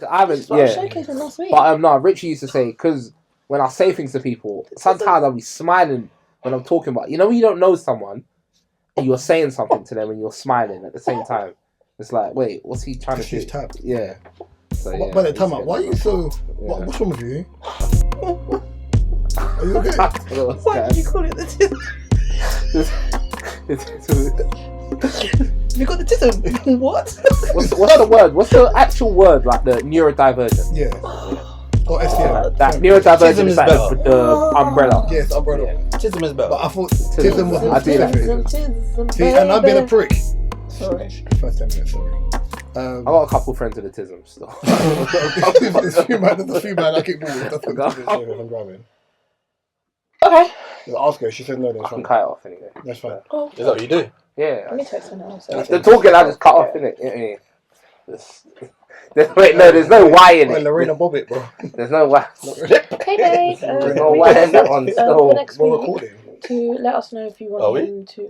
I haven't. Showcasing last week. But no, Richie used to say, because when I say things to people, sometimes I'll be smiling when I'm talking about. You know when you don't know someone and you're saying something to them and you're smiling at the same time. It's like, wait, what's he trying to do? Tapped. Yeah. So, yeah. By the time, why are you so? What's wrong with you? Are you okay? Why did you call it the tism? You got the tism? What? What's the word? What's the actual word? Like the neurodivergent? Yeah. Or SDM. That neurodivergent is like the umbrella. Yes, umbrella. Yeah. Tism is better. But I thought Tism was more Tism, specific. See, and I've been a prick. Sorry. First 10 minutes, sorry. I got a couple friends with the Tism still. There's a few man I keep moving. That's what I'm driving. Okay. Ask her. She said no. I can cut it off anyway. That's fine. Oh. Is that what you do? Yeah. Let me text her now. The talking I just cut off, innit? Wait, no, there's no Y in it. Lorena Bobbitt, bro. There's no Y. Okay, guys. There's no Y in that one. For next We're week, recording. to let us know if you Are want we? him to.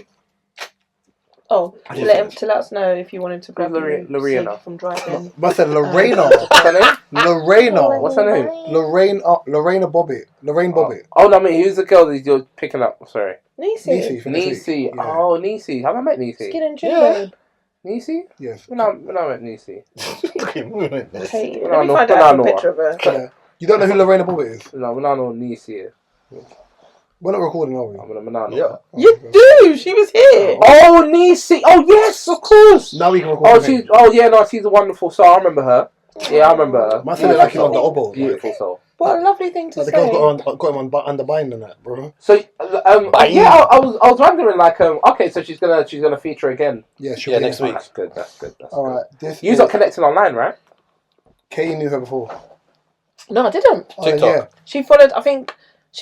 Oh, to let us know if you wanted to grab Lorena from driving. I said Lorena. What's her name? Lorena. What's her name? Lorena Bobbitt. Lorraine Bobbitt. Oh, no, I mean, who's the girl that you're picking up? Sorry. Nisi. Nisi. Yeah. Oh, Nisi. Have I met Nisi? Skin and Yeah. babe. Nisi? Yes. When I met Nisi. Okay, No, let me no, find no, out a no. picture of her. Yeah. You don't know who Lorena Bobbitt is? No, when I know Nisi is. We're not recording, are we? I'm gonna know. Yeah. You do. She was here. Oh, Nisi. Oh, yes, of course. Now we can record. She's a wonderful soul. I remember her. Yeah, I remember her. My son like him on the oboe. Beautiful soul. What a lovely thing to Like the say. girls got him on under bind and that, bro. So, I was wondering, like, okay, so she's gonna feature again. Yeah, Yeah, next week. That's good. All right. This You're not connected online, right? Katie knew her before. No, I didn't. Oh, TikTok. yeah. She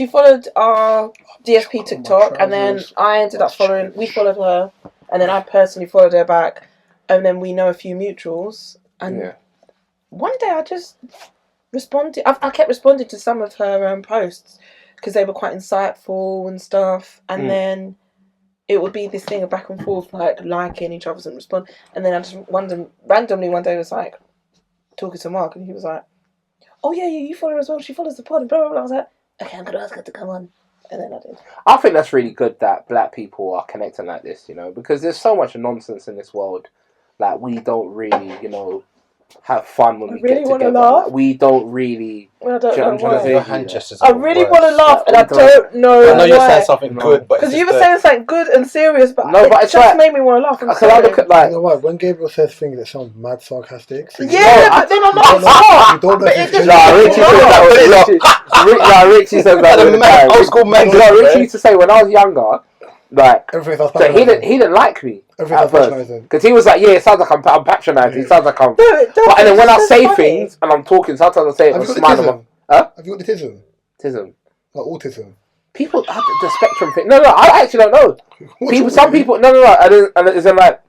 followed our DSP TikTok, and then I ended up following. We followed her, and then I personally followed her back, and then we know a few mutuals. And one day I just responded. I kept responding to some of her posts because they were quite insightful and stuff. And then it would be this thing of back and forth, like liking each other's and respond. And then I just randomly one day was like talking to Mark, and he was like, "Oh yeah, you follow her as well. She follows the pod." And blah blah blah. I was like, "Okay, I'm gonna ask her to come on." And then I did. I think that's really good that black people are connecting like this, because there's so much nonsense in this world. Like, we don't really, have fun when we really get wanna together. laugh. Like, we don't really. Well, I don't know I'm trying to why. say, Your hand gestures. I really want to laugh, and I we don't know I know you're why. saying something good, but Because you were saying something good and serious, but No, it but it's just like- made me want to laugh. Because I look at, You like, know what? When Gabriel says things that sound mad sarcastic. So yeah, but then I'm not. You don't know But if it it's just- genuine. Richie says that all the time. Old school man. Richie used to say when I was younger, like, Everything sounds so he patronising. didn't like me Everything at sounds first patronising. because he was like, yeah, it sounds like I'm patronising. It sounds like I'm. No, it doesn't. But and then when I It's say funny. things and I'm talking, sometimes I say it Have with you a got smile the on tism? my. Huh? Have you got the tism? Tism. Like autism? People have the spectrum thing. No, I actually don't know. Some people. No. And it's in like.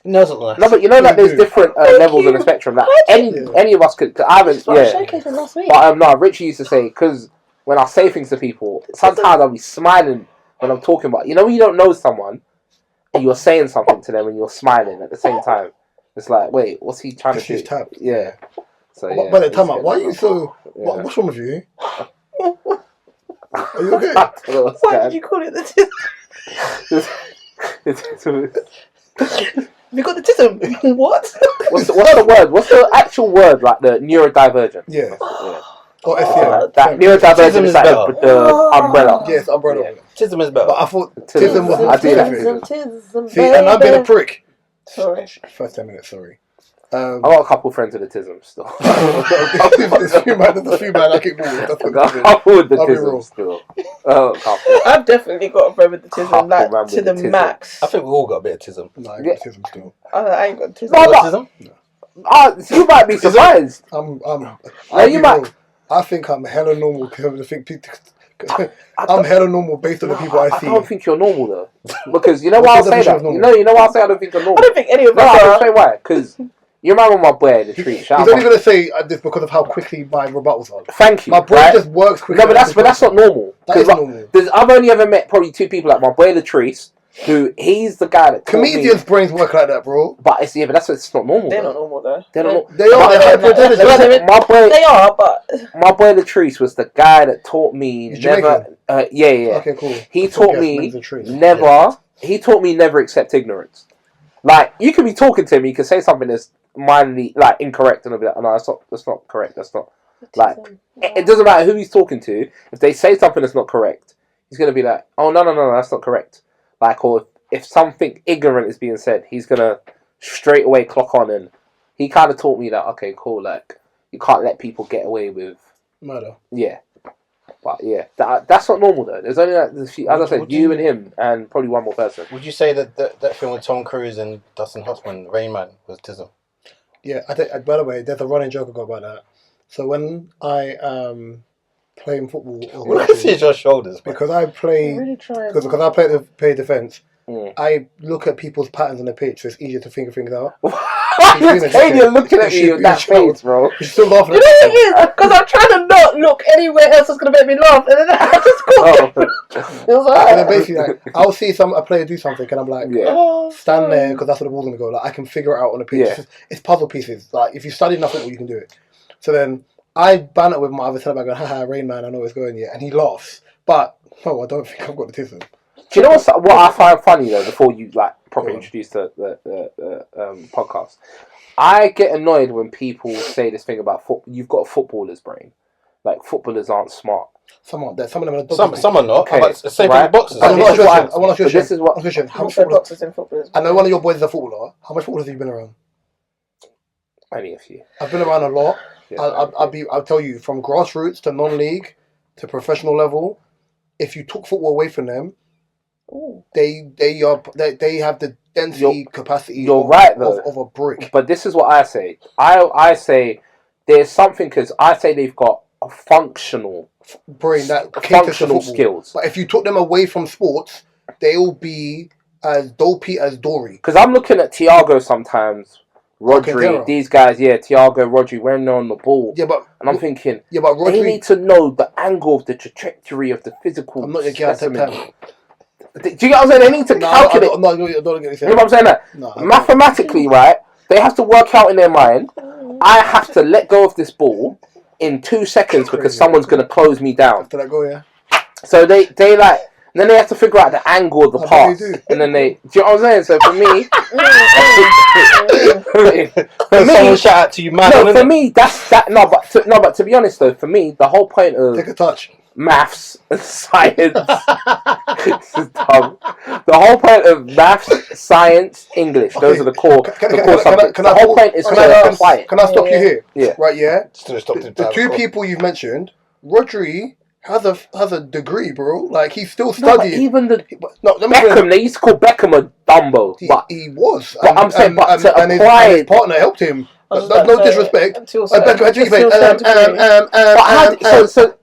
No, it's not nice. No, but like there's different levels on the spectrum. Like any of us could. I haven't. That's Yeah. what I showcased last week. But no, Richie used to say, because when I say things to people, sometimes I'll be smiling when I'm talking about. When you don't know someone and you're saying something to them and you're smiling at the same time. It's like, wait, what's he trying to do? Tapped. Yeah. So yeah. But time out. Why are you so? Yeah. What's wrong with you? Are you okay? Why did you call it the tism? You got the tism? What? What's the word? What's the actual word? Like the neurodivergent? Yeah. Yeah. Or SDM. That neurodivergent Tism is is like better. the umbrella. Yes, umbrella. Yeah. Tism is better. But I thought Tism. Tism was more I do that. specific. Tism, See, and I've been a prick. Sorry. First 10 minutes, sorry. I got a couple friends with the Tism still. There's a few man I keep moving. That's I what got it a is. couple with the I'll be Tism real. still. Oh, a couple. I've definitely got a friend with the tism, Couple like man to with the the tism. max. I think we all got a bit of tism. No, I got Tism still. I ain't got tism. No, You got but- tism? You might be surprised. You might. I think I'm hella normal. I'm hella normal based on the people I see. I don't think you're normal though, because you know why I What's the say that. definition of normal? You know why I say I don't think you're I normal. don't think any of No, us I'll are. explain why. Because you remember my boy in the tree. He's only going to say this because of how quickly my rebuttals are. Thank you. My brain right? just works quickly. No, but that's not normal. That is normal. I've only ever met probably two people like my boy Latrice he's the guy that taught Comedians' me. brains work like that, bro. But it's it's not normal. They're not normal though. They're not. They are. They're hyper-intelligent. My boy, They are, but my boy Latrice was the guy that taught me He's never. Yeah. Okay, cool. He taught me never. Yeah. He taught me never accept ignorance. Like you could be talking to me, you could say something that's mildly like incorrect, and I'll be like, "Oh, no, that's not correct. That's not like." It doesn't matter who he's talking to. If they say something that's not correct, he's gonna be like, "Oh no, that's not correct." Like, or if something ignorant is being said, he's gonna straight away clock on, and he kind of taught me that. Okay, cool. Like, you can't let people get away with murder. Yeah, but yeah, that's not normal though. There's only like, as I said, you and him, and probably one more person. Would you say that film with Tom Cruise and Dustin Hoffman, Rain Man, was Tism? Yeah, I think. By the way, there's a running joke I got about that. So when I playing football, or I see your shoulders, man. because I play because I play defense. I look at people's patterns on the pitch, so it's easier to figure things out. You're looking at me with that face, bro. You're still laughing. You know what it is? Because I'm trying to not look anywhere else that's going to make me laugh. And then I just got it. Was like, and then basically, like, I'll see a player do something, and I'm like, stand there, because that's where the ball's going to go. Like, I can figure it out on the pitch. Yeah. It's puzzle pieces. Like, if you study enough football, you can do it. So then, I banter with my other centre back, going, haha, Rain Man, I know where it's going, yeah. And he laughs. But, no, I don't think I've got the Tism. Do you know what I find funny though? Before you like properly introduce the podcast, I get annoyed when people say this thing about football. You've got a footballer's brain. Like footballers aren't smart. Some of them are some are not. Okay, Same right? with boxers. I want to ask you a This is what. question. How much boxers in football? I know one of your boys is a footballer. How much footballers have you been around? Only a few. I've been around a lot. Yeah, I'll tell you, from grassroots to non-league to professional level, if you took football away from them, they have the density capacity of a brick. But this is what I say. I say there's something, because I say they've got a functional brain that functional skills. But if you took them away from sports, they'll be as dopey as Dory. Because I'm looking at Thiago sometimes, Rodri, these guys, Thiago, Rodri, when they're on the ball. Yeah, but and I'm thinking, but Rodri, they need to know the angle of the trajectory of the physical. I'm not your guy. Do you get what I'm saying? They need to calculate. I'm not getting you know what I'm saying? That mathematically, right? They have to work out in their mind. I have to let go of this ball in 2 seconds because someone's going to close me down. After that go, So they like. Then they have to figure out the angle of the pass, and then they. Do you know what I'm saying? So for me, someone shout out to you, man. No, for me, that's that. No, but to be honest though, for me, the whole point of take a touch. Maths and science. This is dumb. The whole point of maths, science, English. Those are the core. Subjects. The whole point is to apply it. Can I stop you here? Yeah. Right. Yeah. The two people you've mentioned, Rodri has a degree, bro. Like he's still studying. Even Beckham, they used to call Beckham a Dumbo. He was. But I'm saying, but to apply his partner helped him. No disrespect.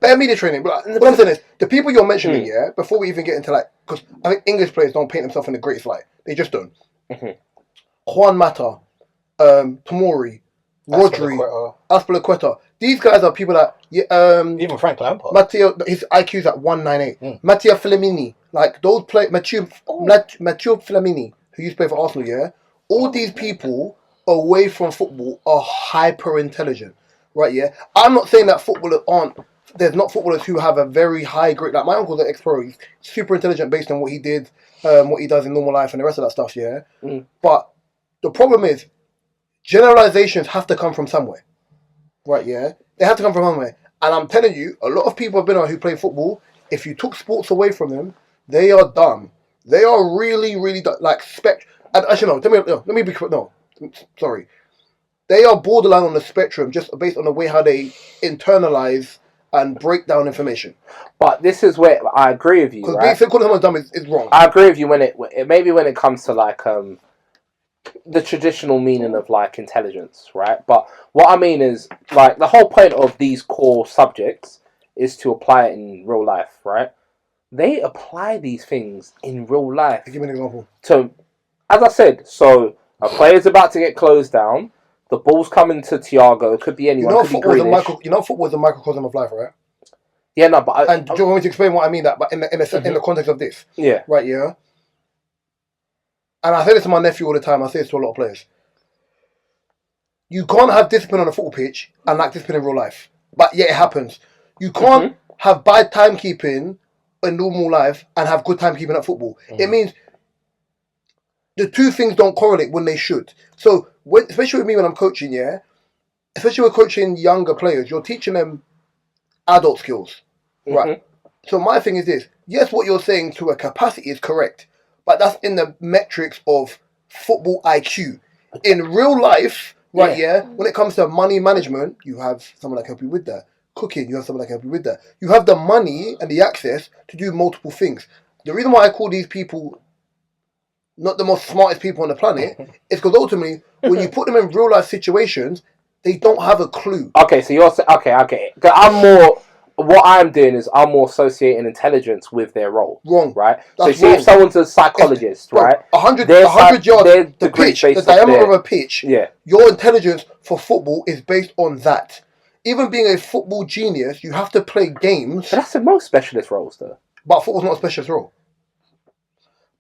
Better media training. But what I'm saying is, the people you're mentioning, before we even get into like, because I think English players don't paint themselves in the greatest light. They just don't. Juan Mata, Tomori, Rodri, Azpilicueta. These guys are people that even Frank Lampard. Matteo, his IQ's at 198. Matteo Flamini, like those play Matteo Flamini, who used to play for Arsenal. All these people away from football are hyper intelligent, right? I'm not saying that footballers aren't. There's not footballers who have a very high grade. Like my uncle's an ex-pro, he's super intelligent based on what he did, what he does in normal life, and the rest of that stuff. But the problem is, generalizations have to come from somewhere, right? They have to come from somewhere. And I'm telling you, a lot of people have been on who play football. If you took sports away from them, they are dumb. They are really, really dumb. Like Actually, no. Let me be no. Sorry, they are borderline on the spectrum just based on the way how they internalize and break down information. But this is where I agree with you. Because calling someone dumb is wrong. I agree with you when it comes to like the traditional meaning of like intelligence, right? But what I mean is like the whole point of these core subjects is to apply it in real life, right? They apply these things in real life. Give me an example. So, as I said, a player's about to get closed down. The ball's coming to Thiago. It could be anyone. Football is a microcosm of life, right? Yeah, no, but do you want me to explain what I mean? That, but in the context of this, right? and I say this to my nephew all the time, I say this to a lot of players. You can't have discipline on a football pitch and lack discipline in real life. But yet it happens. You can't have bad timekeeping in normal life and have good timekeeping at football. It means the two things don't correlate when they should. So, especially with me when I'm coaching, especially with coaching younger players, you're teaching them adult skills, right? So my thing is this: yes, what you're saying to a capacity is correct, but that's in the metrics of football IQ. In real life, right? When it comes to money management, you have someone that can help you with that. Cooking, you have someone that can help you with that. You have the money and the access to do multiple things. The reason why I call these people not the most smartest people on the planet is because ultimately, when you put them in real life situations, they don't have a clue. Okay, so you're okay. I get it. 'Cause I'm more. What I'm doing is I'm more associating intelligence with their role. Wrong. Right? That's so see wrong. If someone's a psychologist, right? 100 yards, the pitch, the diameter of a pitch, yeah. Your intelligence for football is based on that. Even being a football genius, you have to play games. But that's in most specialist roles, though. But football's not a specialist role.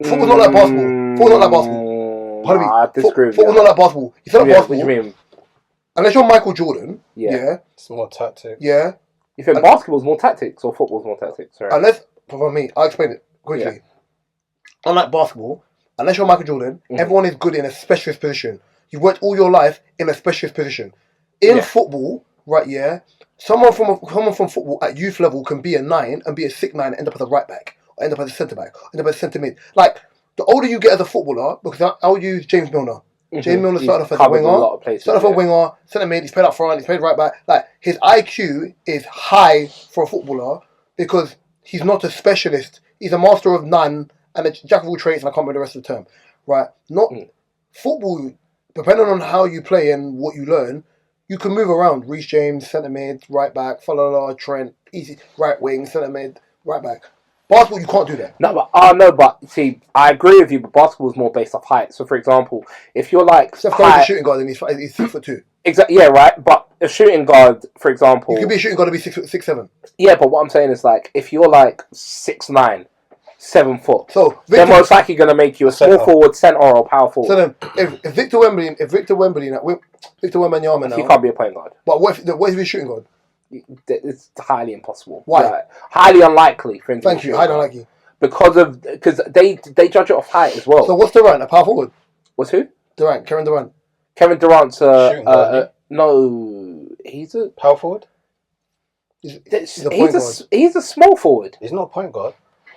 Football's not like basketball. Football's not like basketball. Pardon me. I disagree with Football's not like basketball. You said like basketball. What do you mean? Unless you're Michael Jordan. Yeah. It's more tactics. Yeah. You think basketball's more tactics or football's more tactics? Right? Unless, for me, I'll explain it quickly. Yeah. Unlike basketball, unless you're Michael Jordan, everyone is good in a specialist position. You've worked all your life in a specialist position. In football, right, someone from football at youth level can be a 9 and be a 6'9" and end up as a right back, or end up as a centre back, or end up as a centre mid. Like, the older you get as a footballer, because I'll use James Milner. James Milner started off as a winger, centre mid, he's played up front, he's played right back. Like, his IQ is high for a footballer because he's not a specialist. He's a master of none and a jack of all trades, and I can't remember the rest of the term. Right? Football, depending on how you play and what you learn, you can move around. Reece James, centre mid, right back, Trent, easy, right wing, centre mid, right back. Basketball, you can't do that. But see, I agree with you, but basketball is more based off height. So, for example, if you're like Steph Curry's a shooting guard and he's 6'2". Exactly. Yeah, right. But a shooting guard, for example, you could be a shooting guard to be 6'7". Yeah, but what I'm saying is like if you're like 6'9", 7 foot, so they're most likely going to make you a small forward, centre, or power forward. So then, if Victor Wembanyama now, he can't be a point guard. But what if he's shooting guard? It's highly impossible. Why? Like, highly unlikely. Thank you. Highly unlikely. Because they judge it off height as well. So what's Durant? A power forward? What's who? Durant. Kevin Durant. Kevin Durant's no. He's a power forward. He's a point guard. He's a small forward. He's not a point guard.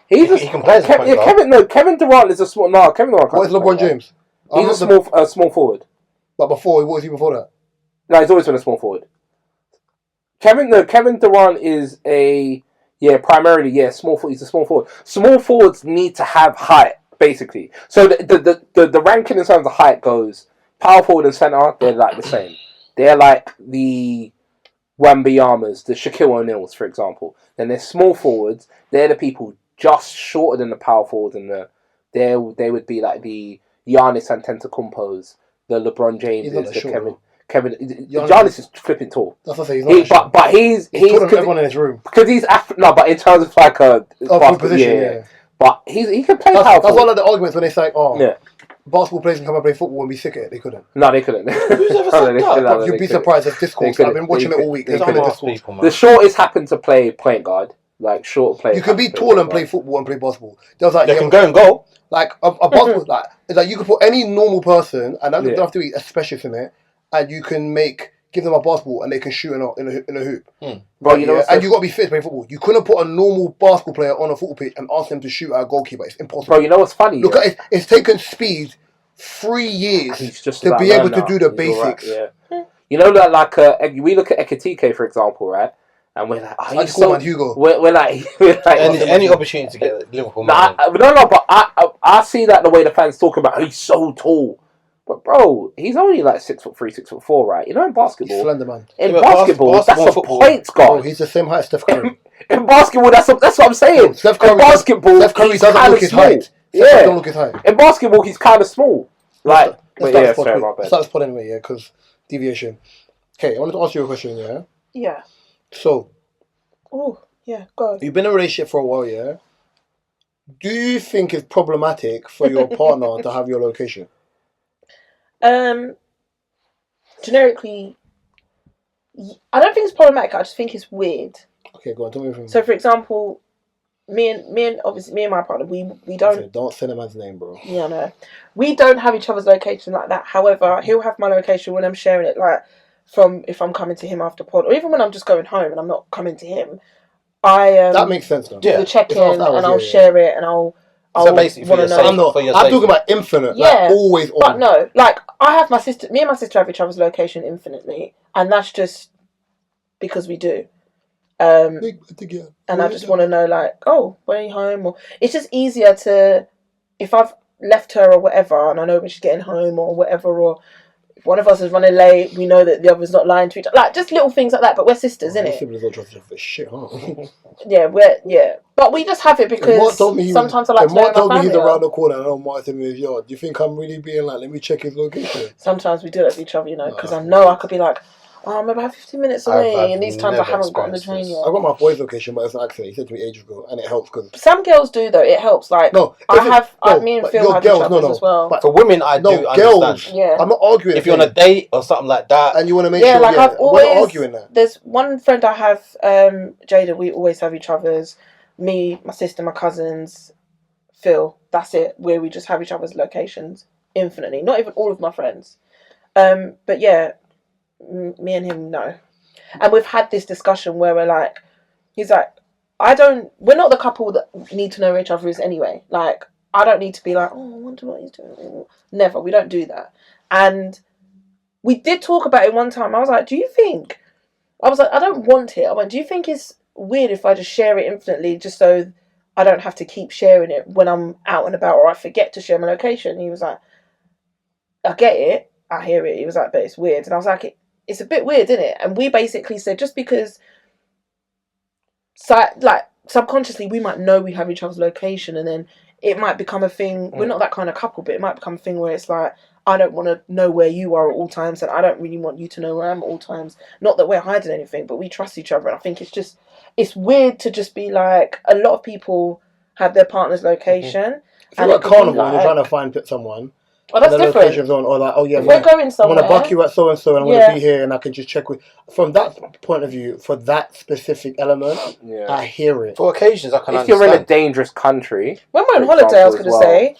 He can play as a point guard. Kevin Durant is a small. No, Kevin Durant. What is LeBron James? He's a small forward. But what was he before that? No, he's always been a small forward. Kevin Durant is primarily small forward. He's a small forward. Small forwards need to have height, basically. So the ranking in terms of height goes power forward and centre. They're like the same. They're like the Wembayamas, the Shaquille O'Neals, for example. Then there's small forwards. They're the people just shorter than the power forwards, and they would be like the Giannis Antetokounmpos, the LeBron Jameses, the Kevin. Giannis is flipping tall. That's what I say. He's not but he's taller than everyone in his room. Because he's but in terms of like a position, But he can play power That's forward. one of the arguments when they say, basketball players can come and play football and be sick at it. They couldn't. No, they couldn't. Who's ever said that? You'd be surprised. There's discourse. I've been watching it all week. There's been a discourse. The shortest happened to play point guard. Like short player. You can be tall and play football and play basketball. There was they can go and go. Like a basketball, it's like you can put any normal person, and they don't have to be a specialist in it, and you can give them a basketball and they can shoot in a hoop. Bro, you know, and you got to be fit to play football. You couldn't put a normal basketball player on a football pitch and ask them to shoot at a goalkeeper. It's impossible. Bro, you know what's funny? Look at it. It's taken Speed 3 years to be able to do the basics. Right, yeah. You know that like we look at Ekitike, for example, right? And we're like, I just call man Hugo. We're like any opportunity to get Liverpool. But I see that the way the fans talk about he's so tall. But bro, he's only like 6'3", 6'4", right? You know, in basketball, he's slender man. In basketball, that's a point guard. Bro, he's the same height as Steph Curry. In basketball, that's what I'm saying. Steph Curry, in basketball, Steph Curry doesn't look his height. Don't look his height. In basketball, he's kind of small. Like, let's start the spot anyway, because deviation. Okay, I wanted to ask you a question, yeah? Yeah. So, go on. You've been in a relationship for a while, yeah? Do you think it's problematic for your partner to have your location? Generically, I don't think it's problematic. I just think it's weird. Okay, go on. Tell me. So, for example, me and my partner, we don't. Don't say the man's name, bro. Yeah, no, we don't have each other's location like that. However, he'll have my location when I'm sharing it, like from if I'm coming to him after pod, or even when I'm just going home and I'm not coming to him. That makes sense, though. Do the check-in and I'll share it and I'll so basically, for your know. safety. I'm talking about infinite. Yeah, like always on. But no, like I have my sister. Me and my sister have each other's location infinitely, and that's just because we do. And I just want to know, like, oh, when are you home? Or it's just easier to, if I've left her or whatever, and I know when she's getting home or whatever, or if one of us is running late, we know that the other's not lying to each other. Like just little things like that. But we're sisters, innit? Siblings don't trust each other for shit, huh? Yeah. But we just have it because sometimes I like to know Mark told me my he's family around the corner and I know Mark's in his yard. Do you think I'm really being like, let me check his location? Sometimes we do that with each other, because I know I could be like, oh, I'm about 15 minutes away, and these times I haven't gotten the train yet. I got my boy's location, but it's an accident. He said to me ages ago, and it helps because some girls do though. It helps. Like me and Phil have each other's as well. But for women, I do girls, understand. Yeah, I'm not arguing. If you're on a date or something like that, and you want to make sure, like I've always, we're not arguing that. There's one friend I have, Jada. We always have each other's. Me, my sister, my cousins, Phil. That's it. Where we just have each other's locations infinitely. Not even all of my friends. But yeah, me and him, no. And we've had this discussion where we're like, he's like, we're not the couple that need to know where each other is anyway. Like, I don't need to be like, oh, I wonder what he's doing. Never, we don't do that. And we did talk about it one time. I was like, I don't want it. I went, do you think it's weird if I just share it infinitely just so I don't have to keep sharing it when I'm out and about or I forget to share my location? And he was like, I get it. I hear it. He was like, but it's weird. And I was like, it's a bit weird, isn't it? And we basically said just because, subconsciously we might know we have each other's location, and then it might become a thing. We're not that kind of couple, but it might become a thing where it's like, I don't want to know where you are at all times, and I don't really want you to know where I am at all times. Not that we're hiding anything, but we trust each other. And I think it's weird to just be like, a lot of people have their partner's location. If you're at Carnival and you're trying to find someone. Oh, that's different. Or like, oh yeah, if we're going somewhere, I'm gonna buck you at so and so, and I'm gonna be here, and I can just check with. From that point of view, for that specific element, I hear it. For occasions, I can. If you're in a dangerous country, when we're on holiday, I was gonna say,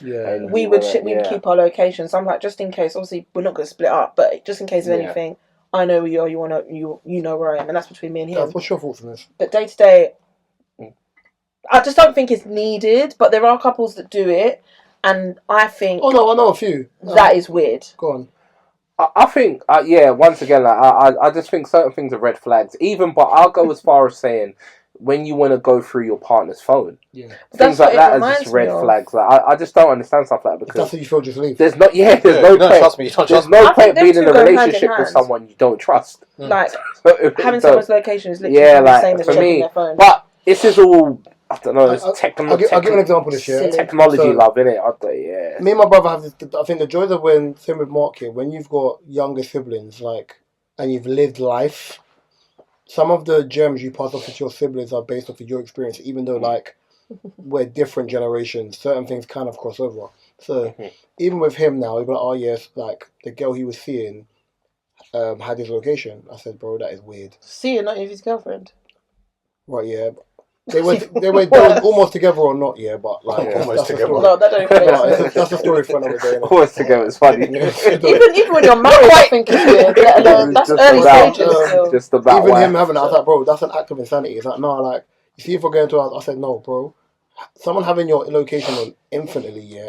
we would keep our locations. So I'm like, just in case. Obviously, we're not gonna split up, but just in case of anything, I know where you are. You know where I am, and that's between me and him. What's your thoughts on this? But day to day, I just don't think it's needed. But there are couples that do it. And I think... Oh, no, I know a few. That is weird. Go on. I think, once again, like, I just think certain things are red flags. But I'll go as far as saying, when you want to go through your partner's phone, things like that are just red flags. Like, I just don't understand stuff like that. Because if that's what you feel, just leave. There's no point. Trust me. There's no point being in a relationship with someone you don't trust. Like, having someone's location is literally the same as checking their phone. But this is all... I don't know. I'll give an example this year. Technology love, innit? Me and my brother have this. I think the joys of when, same with Mark here, when you've got younger siblings, like, and you've lived life, some of the gems you pass off to your siblings are based off of your experience, even though, like, we're different generations. Certain things kind of cross over. So, even with him now, he'll be like, oh, yes, like, the girl he was seeing had his location. I said, bro, that is weird. Seeing, not even his girlfriend. Right, yeah. They were almost together or not, but like almost together. No, that don't make sense. That's a story for another day. Almost together, it's funny. even when you're married, I think it's weird. Let alone that's early stages. Just about even him having it, I was like, bro, that's an act of insanity. He's like, no, like, you see, if we're going to, I said, no, bro, someone having your location on infinitely,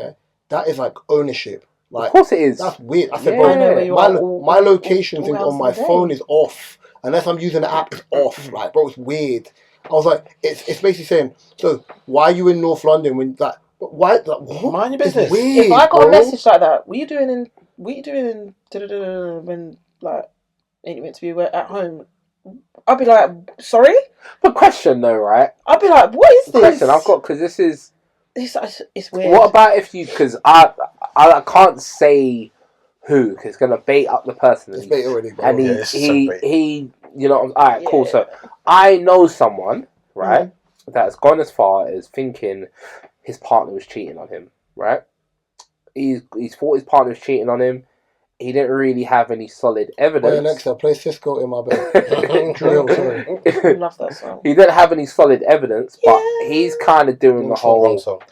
that is like ownership. Like, of course it is. That's weird. I said, bro, my location thing on my phone is off unless I'm using the app. It's off. Like, bro, it's weird. I was like, it's basically saying, so why are you in North London when that? Why? Like, what? Mind your business. Weird, if I got a message like that, what are you doing in when like ain't you meant to be at home? I'd be like, sorry. But question though, right? I'd be like, what is this? Question I've got, because this is. It's weird. What about if you? Because I can't say who, because it's gonna bait up the person. It's bait already, bro. And he you know, alright, cool. So I know someone, right, that has gone as far as thinking his partner was cheating on him, right? He's thought his partner was cheating on him. He didn't really have any solid evidence. Hey Alexa, play Cisco in my bed. Drill, sorry. I love that song. He didn't have any solid evidence, but he's kind of doing the whole... Wrong song.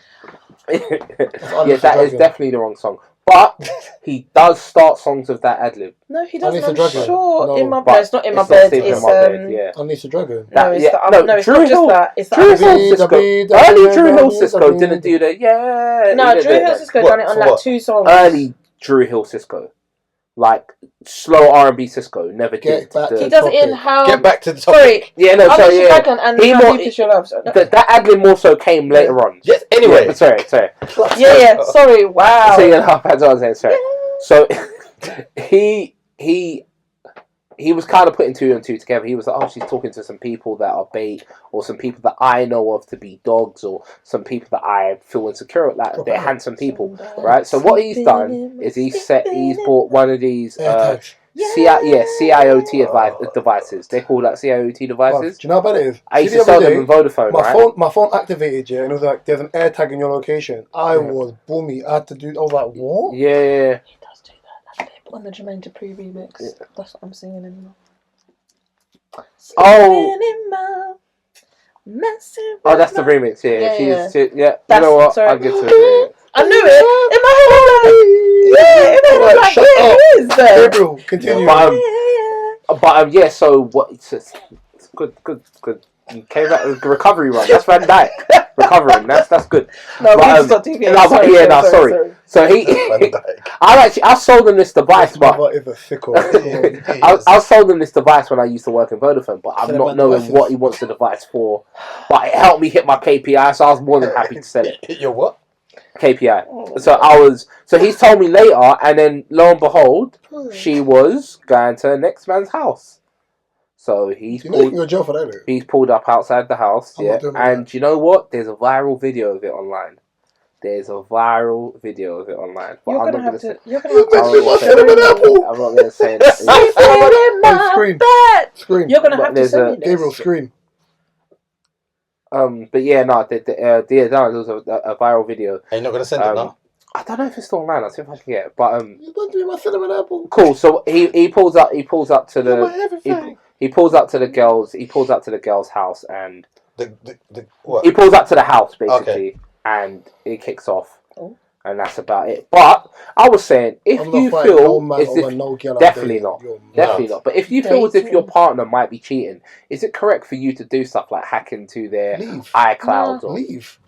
Yeah, that is definitely the wrong song. But he does start songs with that ad-lib. No, he doesn't. Unleash the I'm Dragon. sure. No. In my But bed. It's not in my not bed. Sleep in It's My Bed, yeah. Unleash the Dragon. No, it's yeah, the, no, no, it's Drew not just Hill. that. It's the Drew other Hill song. Cisco. Early Drew Hill Cisco didn't do the No, Drew Hill Cisco done it on like 2 songs. Early Drew Hill Cisco, like slow R&B Cisco, never did. He does it in how. Get back to the topic. Sorry. Yeah, no, sorry, yeah. Dragon and He How more- Deep Is Your Love. So, That ad-lib more so came later on. Yes. Anyway. Yeah, but sorry. yeah. Sorry. Wow. So yeah, that's what I was saying. Sorry. So he was kind of putting 2 and 2 together. He was like, oh, she's talking to some people that are bait, or some people that I know of to be dogs, or some people that I feel insecure at, like they're handsome people, right? So what he's done is he's bought one of these CIOT devices. They call that CIOT devices. Do you know how bad it is? I used to sell them in Vodafone, right? My phone activated, yeah, and it was like, there's an air tag in your location. I was boomy. I had to do, I was like, what? Yeah. He does do that. On the Jermaine Dupri remix. Yeah. That's what I'm singing in now. Oh, that's the remix. Yeah. You know what? I'll get to it. I knew it in my head. I'm like, Shut up. it is there. Gabriel, continue. But yeah. So what? It's good. You came back with a recovery run. That's Van Dyke. Recovering. That's good. No, but, we stop TV. Sorry. So I sold him this device, but is a sicko. I sold him this device when I used to work in Vodafone, but I'm not knowing what he wants the device for. But it helped me hit my KPI, so I was more than happy to sell it. Hit your what? KPI. So he's told me later, and then lo and behold, she was going to the next man's house. So he's pulled up outside the house, and you know what? There's a viral video of it online. But You're I'm gonna not have gonna to. say. You're gonna have to. I'm not gonna say that. Scream. You're gonna have to send me this. Gabriel, scream. But yeah, no, there was a viral video. Are you not gonna send it now? I don't know if it's still online. I'll see if I can get it. But You want to be my cinnamon apple? cool. So he pulls up to the. He pulls up to the girl's house, and what? he pulls up to the house basically, Okay. and it kicks off, and that's about it. But I was saying, if I'm you not feel as if definitely not. But if you feel as if your partner might be cheating, is it correct for you to do stuff like hack into their iCloud or leave?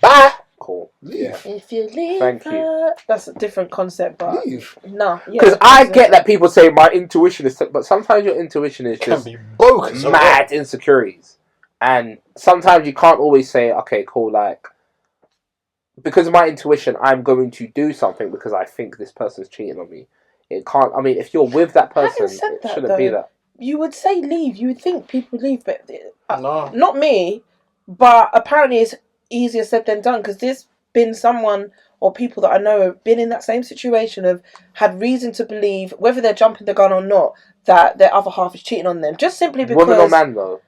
Cool. Leave. Yeah. If you leave, Thank you. That's a different concept, but Leave. no. Because I get that people say my intuition is, but sometimes your intuition is just be bogus. mad insecurities, and sometimes you can't always say, okay, cool, like because of my intuition, I'm going to do something because I think this person's cheating on me. It can't. I mean, if you're with that person, it shouldn't be that. You would say leave. You would think people leave, but No. not me. But apparently, it's easier said than done because there's been someone or people that I know have been in that same situation, have had reason to believe, whether they're jumping the gun or not, that their other half is cheating on them, just simply because Woman or man though?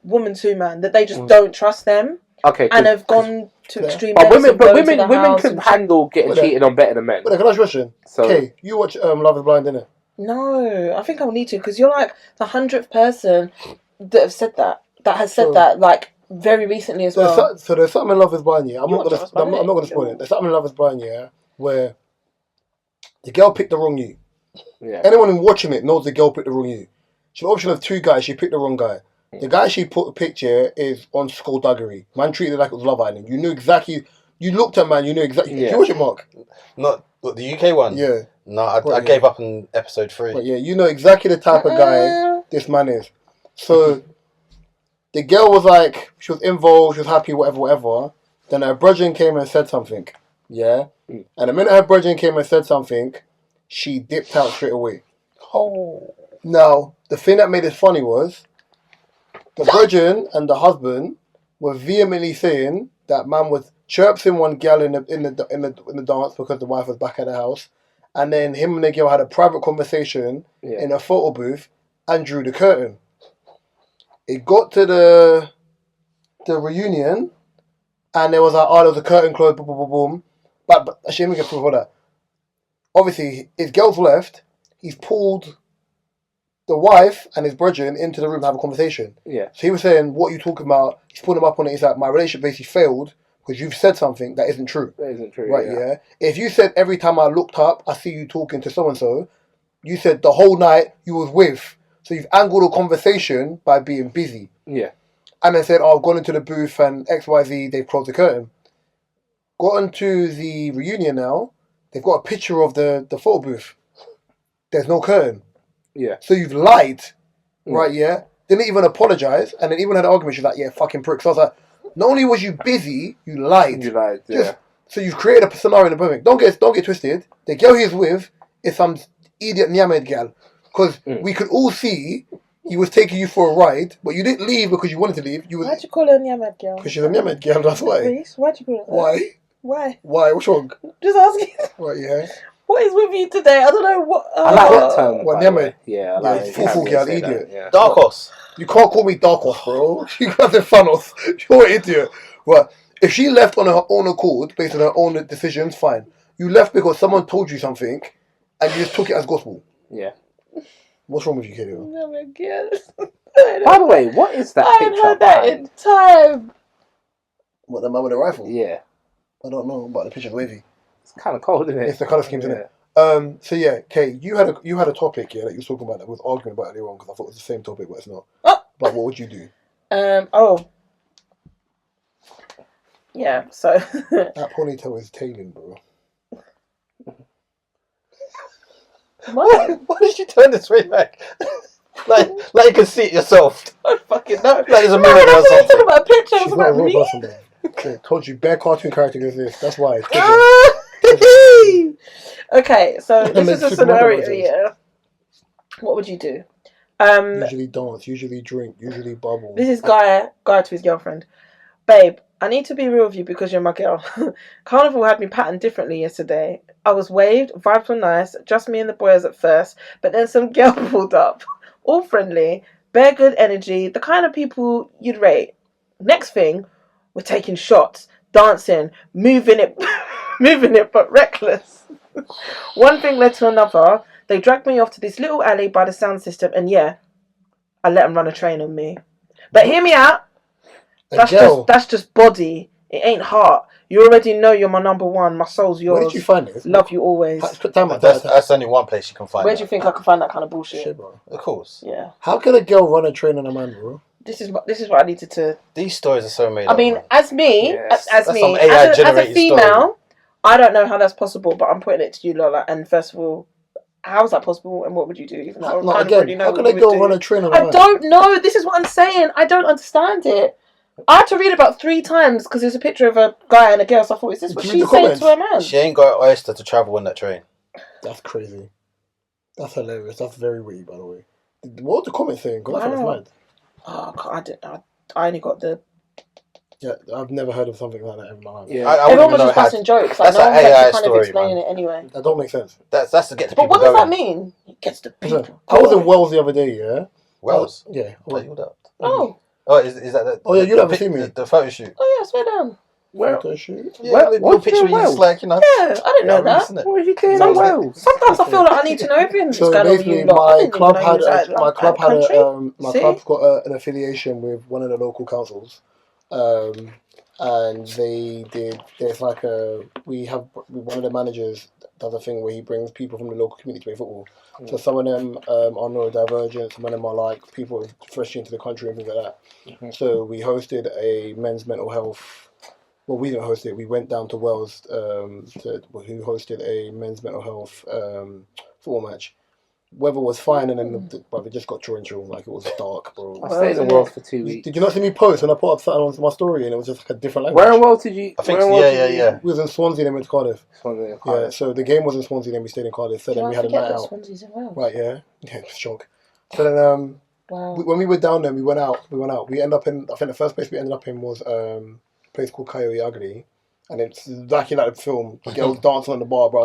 Woman to man, that they just don't trust them. Okay, and have gone to extreme but lengths. Women can handle getting cheated on better than men. But can I ask a question? Okay, you watch Love Is Blind, didn't it? No, I think I'll need to because you're like the 100th person that have said that has said that like very recently as well. So there's something in Love Is Blind, yeah. I'm not gonna spoil it. There's something in Love Is Blind, yeah, where the girl picked the wrong you. Yeah. Anyone who's watching it knows the girl picked the wrong you. She had an option of 2 guys. She picked the wrong guy. The guy she put a picture is on skullduggery. Man treated it like it was Love Island. You knew exactly. You looked at man. You knew exactly. Yeah. Did you watch it, Mark? Not the UK one. Yeah. No, I gave up on episode 3. But yeah, you know exactly the type of guy this man is. So the girl was like, she was involved, she was happy, whatever. Then her brethren came and said something. Yeah. And the minute her brethren came and said something, she dipped out straight away. Oh. Now the thing that made it funny was the brethren and the husband were vehemently saying that man was chirping one girl in the dance because the wife was back at the house, and then him and the girl had a private conversation in a photo booth and drew the curtain. It got to the reunion, And there was like, there was a curtain closed, boom, boom, boom, boom. But actually, let me get before that. Obviously, his girl's left. He's pulled the wife and his brethren into the room to have a conversation. Yeah. So he was saying, what are you talking about? He's pulling him up on it. He's like, my relationship basically failed because you've said something that isn't true. That isn't true. Right, yeah. If you said every time I looked up, I see you talking to so-and-so, you said the whole night you was with. So you've angled a conversation by being busy. Yeah. And then said, I've gone into the booth and XYZ, they've closed the curtain. Got into the reunion now, they've got a picture of the photo booth. There's no curtain. Yeah. So you've lied. Right, yeah? Didn't even apologise. And then even had an argument, she's like, yeah, fucking prick. So I was like, not only was you busy, you lied. You lied, yeah. So you've created a scenario in the building. Don't get twisted. The girl he's with is some idiot Nyamed girl. Because we could all see he was taking you for a ride, but you didn't leave because you wanted to leave. Why'd you call her a Nyamed girl? Because she's a Nyamed girl, that's why. Reese, why'd you call her that? Why? Why? Why? What's wrong? Just asking. Right, yeah. What is with you today? I don't know what... I like that term. What, Nyamed? Yeah, I like it. Full girl, idiot. Yeah. Darkos. You can't call me Darkos, bro. You got the Thanos. You're an idiot. Well, if she left on her own accord, based on her own decisions, fine. You left because someone told you something, and you just took it as gospel. Yeah. What's wrong with you, kiddo? Oh my God. By the way, what is that I picture? haven't heard that in time. What, the man with the rifle? Yeah. I don't know about the picture of Wavy. It's kind of cold, isn't it? It's the colour schemes, isn't it? So yeah, Kay, you had a topic, yeah, that you were talking about that was arguing about earlier on because I thought it was the same topic, but it's not. Oh. But what would you do? Yeah, so... That ponytail is tailing, bro. What? Why did you turn this way back? like you can see it yourself. I don't fucking know. Like there's a No, mirror or that's not talking something. about pictures, She's not about a real me. person, bro. Okay, told you, bare cartoon character is this. That's why. Okay, so this Make is a Super scenario, Mario yeah. What would you do? Usually dance, usually drink, usually bubble. This is guy to his girlfriend. Babe, I need to be real with you because you're my girl. Carnival had me patterned differently yesterday. I was waved, vibes were nice, just me and the boys at first, but then some girl pulled up. All friendly, bare good energy, the kind of people you'd rate. Next thing, we're taking shots, dancing, moving it but reckless. One thing led to another. They dragged me off to this little alley by the sound system, and yeah, I let them run a train on me. But hear me out. That's just body. It ain't heart. You already know you're my number one. My soul's yours. Where did you find this? Love you always. That's only one place you can find. Where do you think I can find that kind of bullshit? Shit, bro. Of course. Yeah. How can a girl run a train on a man, bro? This is what I needed to. These stories are so made I up. mean, man. as me, Yes. as That's me, some as a AI-generated female, story. I don't know how that's possible, but I'm putting it to you, Lola. And first of all, how is that possible? And what would you do? Even though I kind of already know how what can you a would girl do. run a train on a man? I don't know. This is what I'm saying. I don't understand it. I had to read about 3 times because there's a picture of a guy and a girl. So I thought, is this what Did you read she's the saying comments? to her man? She ain't got an oyster to travel on that train. That's crazy. That's hilarious. That's very witty, by the way. What was the comment saying? Because I thought it was mad. Oh, God, I only got the... Yeah, I've never heard of something like that in my life. Yeah. I wouldn't Everyone was even know just how. passing jokes. Like, That's no an one was AI actually kind of story, explaining man. it anyway. That don't make sense. That's to get the But people what does going. that mean? It gets the Listen, people. I was in Wales the other day, yeah? Wells. Yeah. Wait, hold up. Oh. Oh, is that the? Oh, yeah, you the haven't seen me. The photo shoot. Oh, yeah, swear down. Well, Photo shoot? Yeah, Well, the what's picture your where you just Wells? like, you know. Yeah, I didn't know that. Isn't it? what are you doing in Sometimes- Wales? Sometimes I feel like I need to know everything that's So going on with basically, you lot. I my didn't club even know had you was out, my club had country. my See? club's got an affiliation with one of the local councils, and there's like we have one of the managers does a thing where he brings people from the local community to play football. So some of them are neurodivergent, some of them are like people fresh into the country and things like that. So we hosted a men's mental health. Well, we didn't host it. We went down to Wales who hosted a men's mental health football match. Weather was fine, and then but it just got torrential. Like, it was dark, bro. I stayed in Wales for 2 weeks. Did you not see me post when I put up something on my story and it was just like a different language? Where in Wales did you? I think where in so, Wales yeah. We was in Swansea, then we went to Cardiff. Swansea, Yeah, so the game was in Swansea, then we stayed in Cardiff. So then we had a night out. Swansea's in Wales. Right, yeah. Yeah, shock. So then Wow. when we were down there, we went out. We ended up in, I think the first place we ended up in was a place called Coyote Ugly. And it's exactly like the film. The girls dancing on the bar, bro.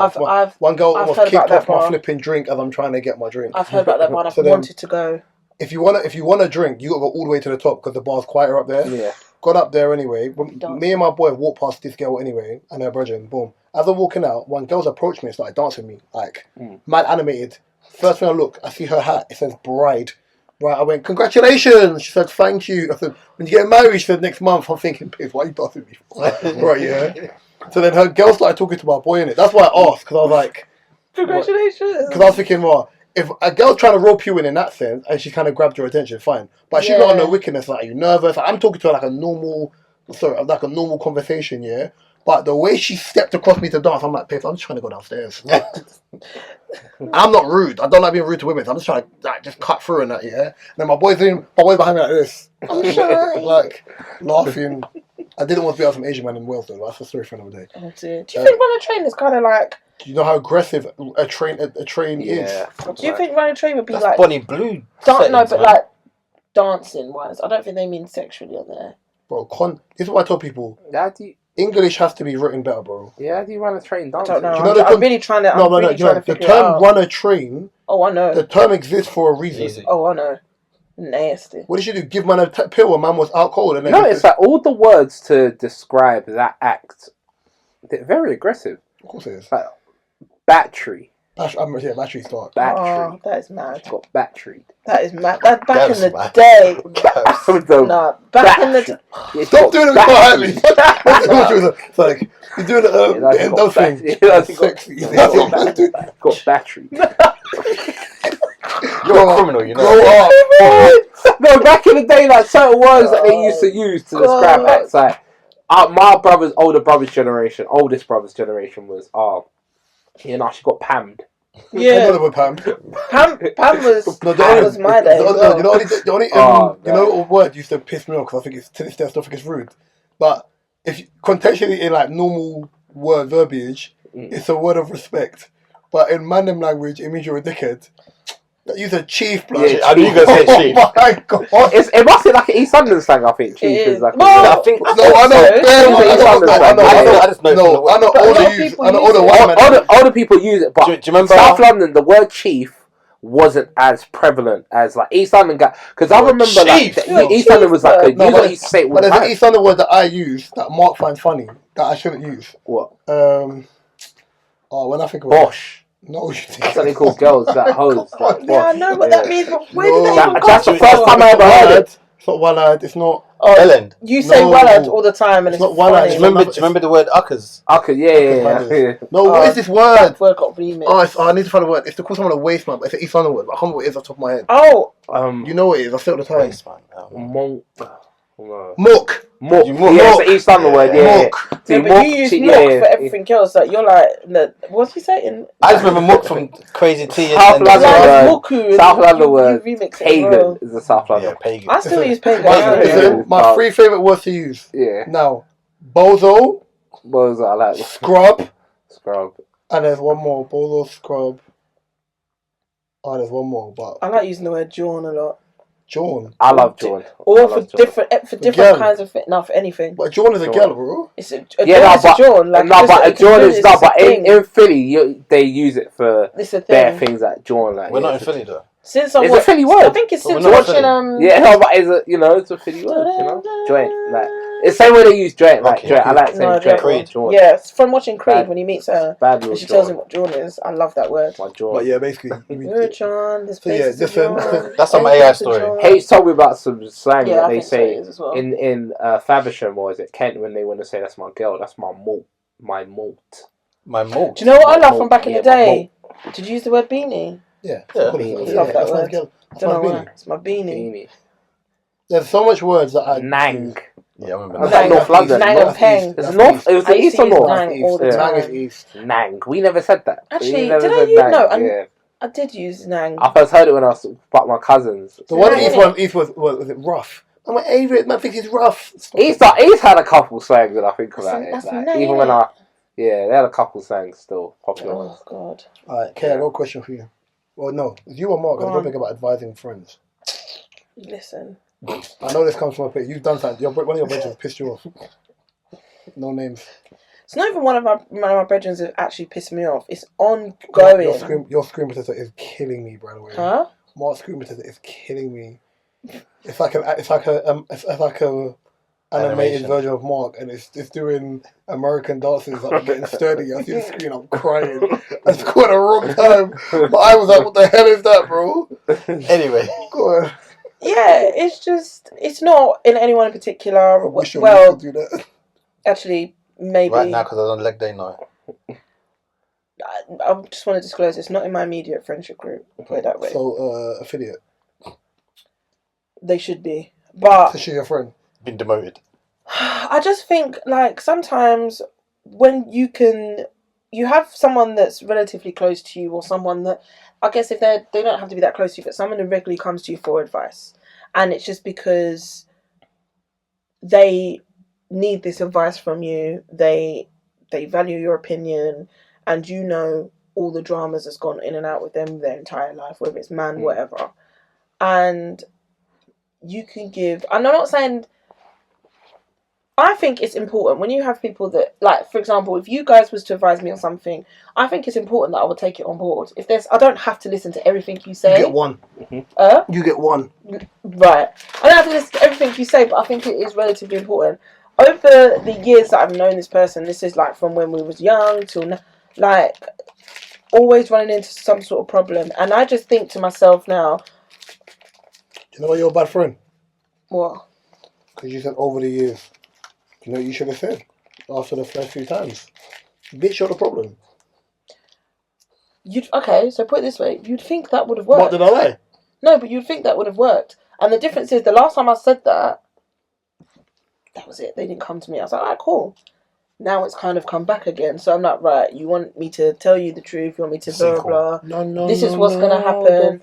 One girl I've almost heard kicked about off that my bar. flipping drink as I'm trying to get my drink. I've heard about that one. I've So then- wanted to go. If you want a drink, you gotta go all the way to the top because the bar's quieter up there. Yeah. got up there anyway. Dancing. Me and my boy walked past this girl anyway, and her brethren, boom. As I'm walking out, one girl's approached me and started dancing with me, like, mad animated. First thing I look, I see her hat, it says bride. Right, I went, congratulations! She said, thank you. I said, when you get married, she said, next month. I'm thinking, Piz, why are you dancing with me for? Right, yeah. So then her girl started talking to my boy in it. That's why I asked, because I was like... Congratulations! Because I was thinking, well, if a girl's trying to rope you in that sense, and she kind of grabbed your attention, fine. But she got on the wickedness, like, are you nervous? Like, I'm talking to her like a normal conversation, yeah? But the way she stepped across me to dance, I'm like, Piff, I'm just trying to go downstairs. I'm not rude. I don't like being rude to women. So I'm just trying to like, just cut through and that, yeah? And then my boy's behind me like this. I'm shy. Like, laughing. I didn't want to be out some Asian man in Wales, though. That's a story for another day. Oh, dear. Do you think running a train is kind of like... Do you know how aggressive a train is? Do you think running a train would be That's like... Bonnie Blue. No, but like dancing-wise. I don't think they mean sexually on there. Bro, this is what I tell people. English has to be written better, bro. Yeah, how do you run a train I dancing? don't know. I'm really trying to... The term run a train... Oh, I know. The term exists for a reason. Easy. Oh, I know. Nasty. What did you do? Give man a pill when man was out cold? And then No, it's like all the words to describe that act, they're very aggressive. Of course it is. Like, battery. Battery start. Battery. Oh, that is mad. Got batteried. That is mad. That back That's in the mad. day. No, Nah, back in the... Stop doing it quietly. It's like, you're doing the end of thing. That's Sexy. got battery. You're a criminal, you know. Grow up. No, back in the day, like certain words that they used to use to describe acts, like my oldest brother's generation was, she got pammed. Yeah. Another word, Pam. Pam was my day. You know what word used to piss me off because I think it's to this day I still think it's rude. But if contextually in like normal word verbiage, it's a word of respect. But in Mandem language, it means you're a dickhead. Use a chief, blood. Yeah, I knew you were going to say chief. Oh my god! It must be like an East London slang. I think chief is like. I think. I know. Older people use it, but do you remember South London? The word chief wasn't as prevalent as like East London guy. Because I remember like East London was like you used to say it all but the there's time. an East London word that I use that Mark finds funny that I shouldn't use. What? When I think about Bosh. No, you think That's what they call girls that hoes. Yeah, I know what that means, but where did that even come That's from? the first time I ever heard it. It's not Wallad. It's not. Ellen. You say Wallad all the time, and it's not funny. Wallad. Do you remember the word uckers? Okay, yeah. No, what is this word? That word got remixed. I need to find a word. It's to call someone a waste man, but it's an East London word. But I can't remember what it is off the top of my head. Oh, You know what it is. I say it all the time. Waste man. Mook. Mook. You mook. Yeah, it's an East London word. Yeah. Mook. See, but you use mook for everything else. Like you're like, what's he saying? I just remember mook from Crazy T. South London South London word. Remix Pagan is the South London. Yeah, pagan. I still use pagan. Listen, my three favourite words to use. Yeah. Now, bozo. Bozo, I like Scrub. Scrub. And there's one more. Bozo, scrub. There's one more, but I like using the word John a lot. John. I love John. Or for different kinds of fit. Not for anything. But John is a girl, bro. It's a John. Like, but a John is not. But in Philly, they use it for bare things like John. Like we're not in Philly though. Since I'm it's a Philly word. I think it's since watching Yeah, no, but it's a Philly word. You know, joint. Like it's the same way they use joint. Like joint. I like saying joint. Creed. Yeah, it's from watching Creed when he meets her. And she tells him what John is. I love that word. But yeah, basically. You're John. This place is John. That's on my AI story. Hayes told me about some slang that they say well. in Faversham, or is it Kent, when they want to say that's my girl, that's my malt. My malt. My malt. Do you know what I love from back in the day? Did you use the word beanie? Yeah. I love that word. I don't know why. It's my beanie. There's so much words that I... Nang. Yeah, I remember that. North London. Nang and Peng. It's north. It was the east or north? Nang all the time. Nang is east. Nang. We never said that. Actually, did I use... No, I did use Nang. I first heard it when I was about my cousins. The one east was it rough? I'm like, Avery, man thinks he's rough. East had a couple slangs when I think about it. Like, even when they had a couple slangs still popular. Oh, God. Alright, Kay, I got a question for you. Well, no, you or Mark, I don't think about advising friends. Listen. I know this comes from a place. You've done something. One of your brethren pissed you off. No names. It's not even one of my brethren that actually pissed me off. It's ongoing. Your screen protector is killing me, by the way. Huh? Mark's screen protector is killing me. It's like a animated version of Mark, and it's doing American dances like getting sturdy. I see the screen, I'm crying. I scored a wrong time. But I was like, what the hell is that, bro? Anyway. Go on. Yeah, it's not in anyone in particular. I wish I Well, could do that. actually, maybe. Right now, because I'm on leg day now. I just want to disclose it's not in my immediate friendship group. Put it that way. So, affiliate. They should be. But To share your friend. Been demoted. I just think, like, sometimes when you have someone that's relatively close to you, or someone that, I guess if they don't have to be that close to you, but someone who regularly comes to you for advice, and it's just because they need this advice from you, they value your opinion, and you know all the dramas that's gone in and out with them their entire life, whether it's man, whatever, and you can give. And I'm not saying. I think it's important when you have people that, like, for example, if you guys was to advise me on something, I think it's important that I will take it on board. I don't have to listen to everything you say. You get one. You get one. Right. I don't have to listen to everything you say, but I think it is relatively important. Over the years that I've known this person, this is like from when we was young till now, like, always running into some sort of problem. And I just think to myself now, Do you know why you're a bad friend? what? Because you said over the years. You know what you should have said after the first few times? Bitch, you're the problem. Okay, so put it this way. You'd think that would have worked. What, did I lie? No, but you'd think that would have worked. And the difference is, the last time I said that was it. They didn't come to me. I was like, alright, cool. Now it's kind of come back again. So I'm like, right, you want me to tell you the truth? You want me to blah, blah, blah. No, this is what's going to happen.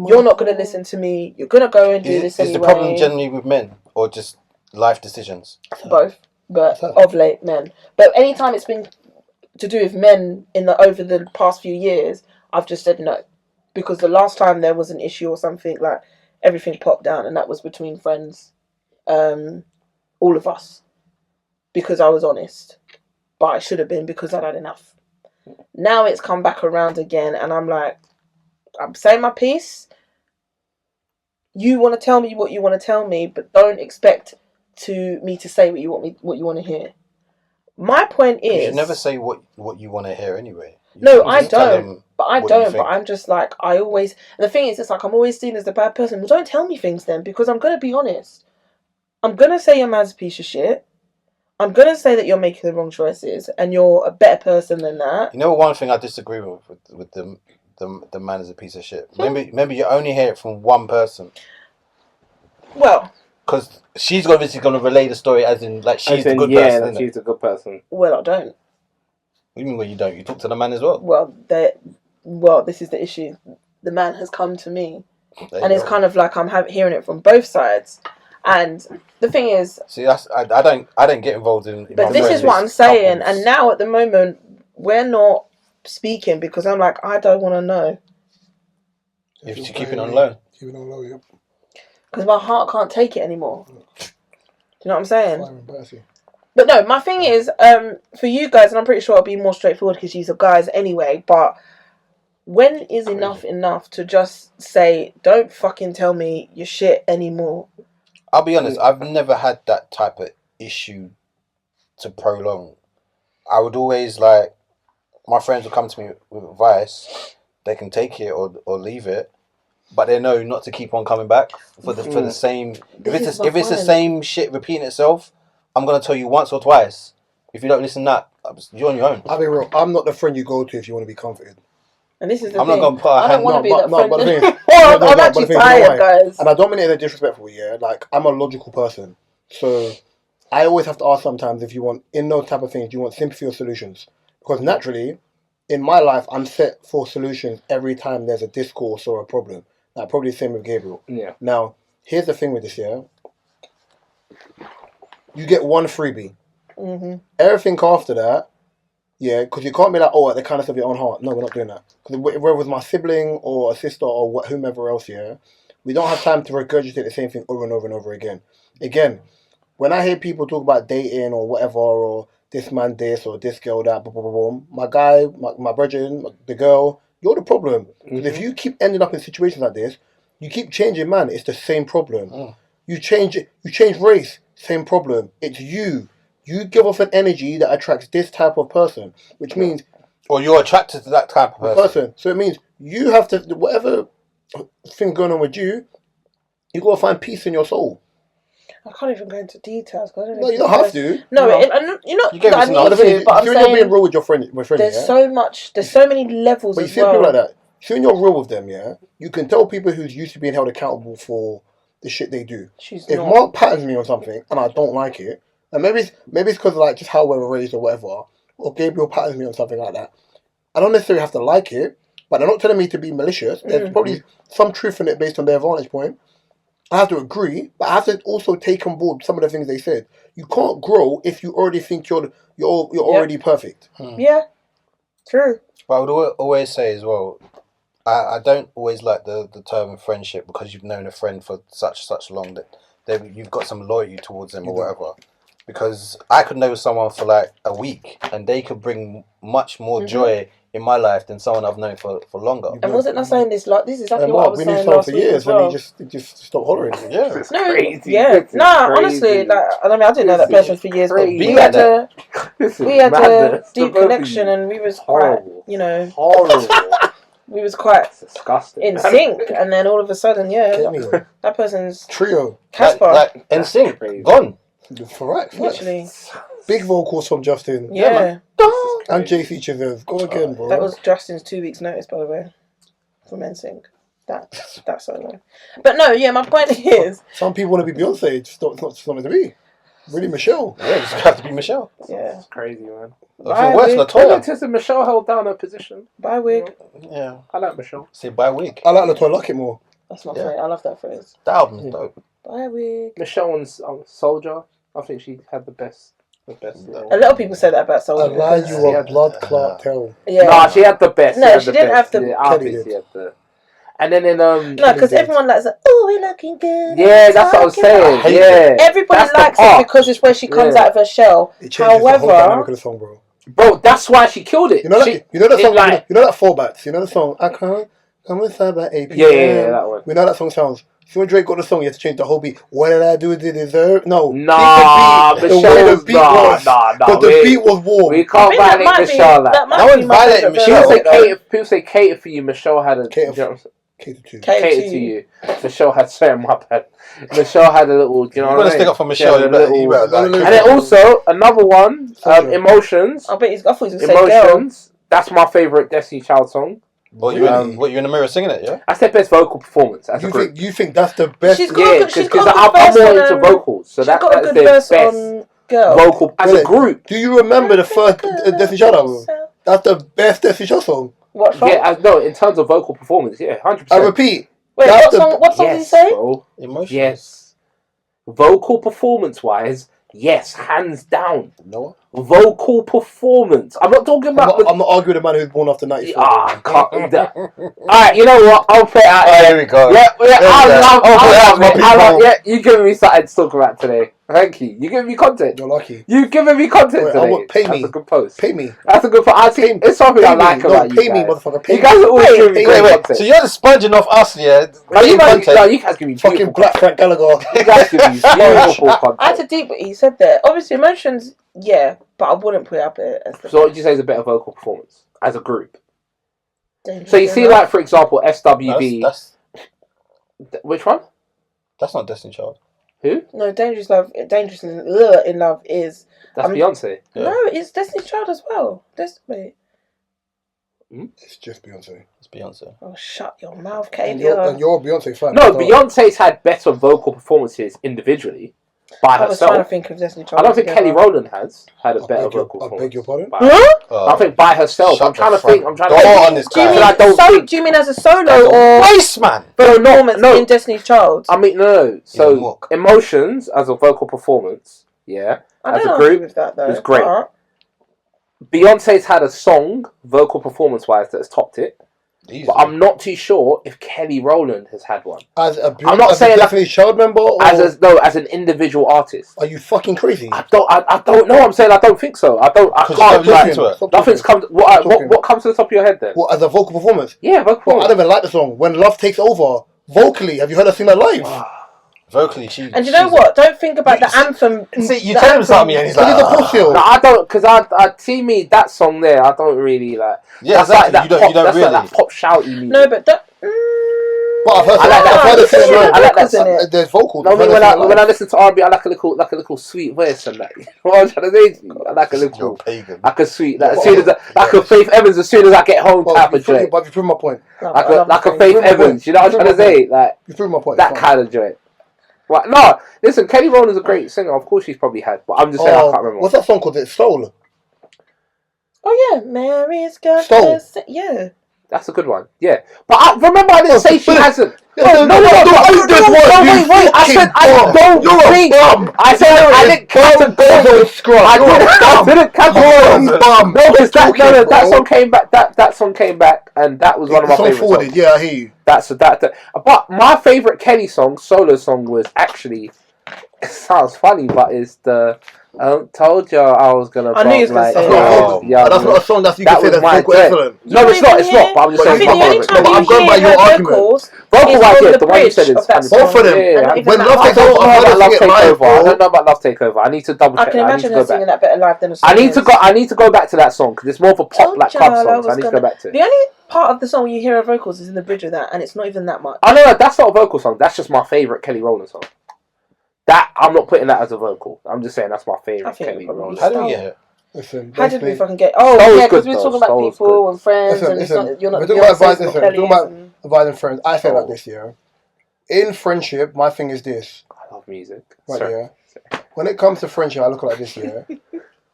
You're not going to listen to me. You're going to go and do this anyway. Is the problem generally with men or just life decisions? Both, but of late men. But anytime it's been to do with men over the past few years, I've just said no. Because the last time there was an issue or something, like, everything popped down, and that was between friends. All of us. Because I was honest. But I should have been, because I'd had enough. Now it's come back around again, and I'm like, I'm saying my piece. You want to tell me what you want to tell me, but don't expect me to say what you want to hear. My point is, you should never say what you want to hear anyway. No, I don't. But I'm just like, and the thing is, it's like I'm always seen as the bad person. Well, don't tell me things then, because I'm going to be honest. I'm going to say your man's a piece of shit. I'm going to say that you're making the wrong choices and you're a better person than that. You know, one thing I disagree with the man is a piece of shit. Maybe you only hear it from one person. Well, because she's obviously going to relay the story as in, like, she's the good person. Yeah, she's a good person. Well, I don't. What do you mean, well, you don't? You talk to the man as well? Well, this is the issue. The man has come to me. And it's kind of like I'm hearing it from both sides. And the thing is... See, I don't get involved in but this is what I'm saying. Couples. And now, at the moment, we're not speaking because I'm like, I don't want to know. If you keep it on low. Keep it on low, yep. Because my heart can't take it anymore. Do you know what I'm saying? But no, my thing is, for you guys, and I'm pretty sure it'll be more straightforward because you're guys anyway, but when is enough to just say, don't fucking tell me your shit anymore? I'll be honest, I've never had that type of issue to prolong. I would always, like, my friends will come to me with advice. They can take it or leave it, but they know not to keep on coming back for the same. If it's the same shit repeating itself, I'm gonna tell you once or twice. If you don't listen, you're on your own. I'll be real. I'm not the friend you go to if you want to be comforted. And this is the I'm thing. not gonna put a hand. I don't want to be that friend. But the thing is, I'm actually tired, guys. And I don't mean it in a disrespectful, yeah. Like, I'm a logical person, so I always have to ask sometimes if you want, in those type of things, do you want sympathy or solutions? Because naturally, in my life, I'm set for solutions every time there's a discourse or a problem. Like, probably the same with Gabriel. Yeah. Now, here's the thing with this, yeah. You get one freebie. Mm-hmm. Everything after that, yeah, because you can't be like, oh, at the kindness of your own heart. No, we're not doing that. Because whether it was my sibling or a sister or whomever else, yeah, we don't have time to regurgitate the same thing over and over and over again. Again, when I hear people talk about dating or whatever, or this man this or this girl that, boom, boom, boom, my guy, my brethren, the girl, you're the problem. Because if you keep ending up in situations like this, you keep changing man, it's the same problem. You change race, same problem. It's you. You give off an energy that attracts this type of person, which means... Or you're attracted to that type of person. So it means you have to... Whatever thing going on with you, you got to find peace in your soul. I can't even go into details. I don't know No, you don't have to. No, no. you're not. You gave I us need another to, but I'm you're saying being real with your friend. there's so much. There's so many levels. But you as see well. people like that. So when you're real with them, yeah, you can tell people who's used to being held accountable for the shit they do. If Mark patterns me on something and I don't like it, and maybe it's because of like just how we're raised or whatever, or Gabriel patterns me on something like that, I don't necessarily have to like it, but they're not telling me to be malicious. There's probably some truth in it based on their vantage point. I have to agree, but I have to also take on board some of the things they said. You can't grow if you already think you're already perfect. Yeah, true. But I would always say as well, I don't always like the term friendship because you've known a friend for such long that you've got some loyalty towards them or whatever. Because I could know someone for like a week and they could bring much more joy in my life than someone I've known for longer. And wasn't I saying this? Like, this is exactly what I was we saying knew last for week years as well. and he just stopped hollering. Yeah, It's No, crazy. yeah, This is honestly, like, I mean, I didn't know that person for years, but Be we like had a madness. deep The both of connection, you. and we was Horrible. quite, Horrible. we was quite It's disgusting. in sync, and then all of a sudden, Get me. that person's Trio. Casper, like NSYNC, crazy. gone. Correct. literally. Big vocals from Justin. Yeah, And JC Chivers. Go again, bro. that was Justin's 2 weeks' notice, by the way, from NSYNC. That's so low. But no, yeah, my point is, Some people want to be Beyonce. It's not something to be. Really, Michelle. Yeah, just have to be Michelle. yeah, It's crazy, man. I feel worse, I Latoya. noticed that Michelle held down her position. bye wig. Yeah, I like Michelle. say bye wig. I like Latoya Luckett more. That's my phrase. I love that phrase. That album's dope. Bye wig. Michelle and Soldier. I think she had the best. A lot of people say that about I Soldier. lied, you Yeah. were blood clot tell. Yeah. Nah, she had the best. No, had she the didn't best. have the- Yeah, I Kelly think did. she had the. And then in No, because everyone likes it. Oh, we're looking good. Yeah, that's what I was saying. hate Yeah, Everybody That's the likes it part. because it's where she comes out of her shell. It changes the whole dynamic However, of the song, bro. bro, that's why she killed it. You know that, you know that it song. like- you know that fallbacks. You know the song. I can't come inside by 8 Yeah, p.m. that one. We know that song sounds. So when Drake got the song, you have to change the whole beat. What did I do to deserve? No. Nah, the way the beat was. nah. But the beat was warm. We I can't think that violate might Michelle. be, Like that might No be one's my violating favourite Michelle. version. people say cater for you. Michelle had a Cater you know what I'm saying? Cater to. Cater To you. Michelle had sorry, my bad. Michelle had a little. You know You're what I gonna mean? stick up for She Michelle. had a You better little- like. And then also another one, Emotions. I bet I thought he was going to say girl. Emotions. That's my favorite Destiny Child song. What you in the mirror singing it? Yeah. That's their best vocal performance as a group. You think that's the best? She's got a good- she's got a good I'm verse more on, into vocals, so She's that's got a good their verse best on girl. vocal as a Really? group. Do you remember the first Destiny Child album? That's the best Destiny Child song. What song? Yeah, no, in terms of vocal performance, yeah, 100%. I repeat. Wait, that's what song did he say? Bro. Emotions. Yes. Vocal performance wise, yes, hands down. No. Vocal performance. I'm not talking about. I'm not arguing with a man who's born after 94. Alright, you know what? I'll put it out Oh, here. here we go. Yeah, I love people. it. Yeah, you giving me something to talk about today. Thank you. You giving me content. You're lucky. You giving me content Wait, today. pay That's me. a good post. Pay me. That's a good post. I think it's something I like about you pay me, guys. motherfucker. Pay You guys are always me. giving me great Wait. content. So you're just sponging off us, yeah? No, you guys give me Fucking beautiful Black Frank Gallagher. You guys give me beautiful content. I had to deep what he said there. Obviously, Emotions, yeah, but I wouldn't put it up as the So what would you say is a better vocal performance as a group? Dangerous So you see, Enough. like for example, SWV. Which one? That's not Destiny Child. Who? No, Dangerous in Love is That's Beyonce. Yeah. no, it's Destiny's Child as well. Wait. It's just Beyonce. It's Beyonce. Oh, shut your mouth, And Katie. you're a Beyonce fan. No, so- Beyonce's had better vocal performances individually by I was trying to herself. think of Destiny's Child. I don't think together. Kelly Rowland has had a I better beg your- vocal I performance. beg your pardon? By- Huh? I think by herself. Shut I'm trying the to think. front I'm trying door to on think. this Do you guy. mean I don't think- do you mean as a solo or Waste man. performance no. in Destiny's Child? I mean, no. So mock. Emotions as a vocal performance, yeah. I as don't a agree group, with that though. it's great. but- Beyonce's had a song, vocal performance wise, that has topped it. Easy. But I'm not too sure if Kelly Rowland has had one. As a I'm not saying that- Destiny's Child member, or As an individual artist. are you fucking crazy? I don't know. I'm saying I don't think so. I can't. you don't listen to it. Stop Nothing's talking. come. What comes to the top of your head then? What, as a vocal performance? Yeah, vocal Well, I performance. don't even like the song. When Love Takes Over, vocally, have you heard her sing that live? vocally, and you know what? Don't think about the anthem. See, you tell him something and he's like, no, I don't, because I see me that song there. I don't really like. Yeah, that's exactly. Like that You don't that's really. like that pop shouty music. No, but that. But I've heard I like that. There's vocals. No, I mean when I listen to R&B, I like a little sweet voice and that. You know what I'm trying to say to you? I like a little, like a sweet, like as soon as like a Faith Evans, as soon as I get home type of joint. But you prove my point. Like a Faith Evans, you know what I'm trying to say? Like you prove my point. That kind of joint. Well, no, listen, Kelly Rowland's a great singer. Of course, she's probably had, but I'm just saying I can't remember. What's that song called? It's Soul. Oh yeah, Mary's got Soul. Yeah. That's a good one. Yeah, but I didn't say she hasn't. No, wait. I said I don't think. I said I didn't categorically. I didn't categorically. No, because that song came back. That song came back, and that was one of my favorite songs. Yeah, I hear you. But my favorite Kelly song, solo song, was actually. It sounds funny, but it's the. Told you I was gonna. I knew you was gonna say that. That's not a song that you can say that's vocal excellent. No, it's not. But I'm just saying. I'm going by your argument. Vocal wise, yeah, the one you said is both of them. When Love Takes Over, I don't know about Love Takeover. I need to double check. I can imagine her singing that better live than a song. I need to go back to that song because it's more of a pop like club song. So I need to go back to it. The only part of the song where you hear her vocals is in the bridge of that, and it's not even that much. I know that's not a vocal song. That's just my favorite Kelly Rowland song. That I'm not putting that as a vocal. I'm just saying that's my favorite Kelly Rowland. How do we get it? Listen, how did we fucking get? Oh yeah, because we were talking about people and friends, listen, you're not. We're talking about advice and friends. I say like this, yeah. In friendship, my thing is this. I love music. Right, yeah. When it comes to friendship, I look at it like this, yeah.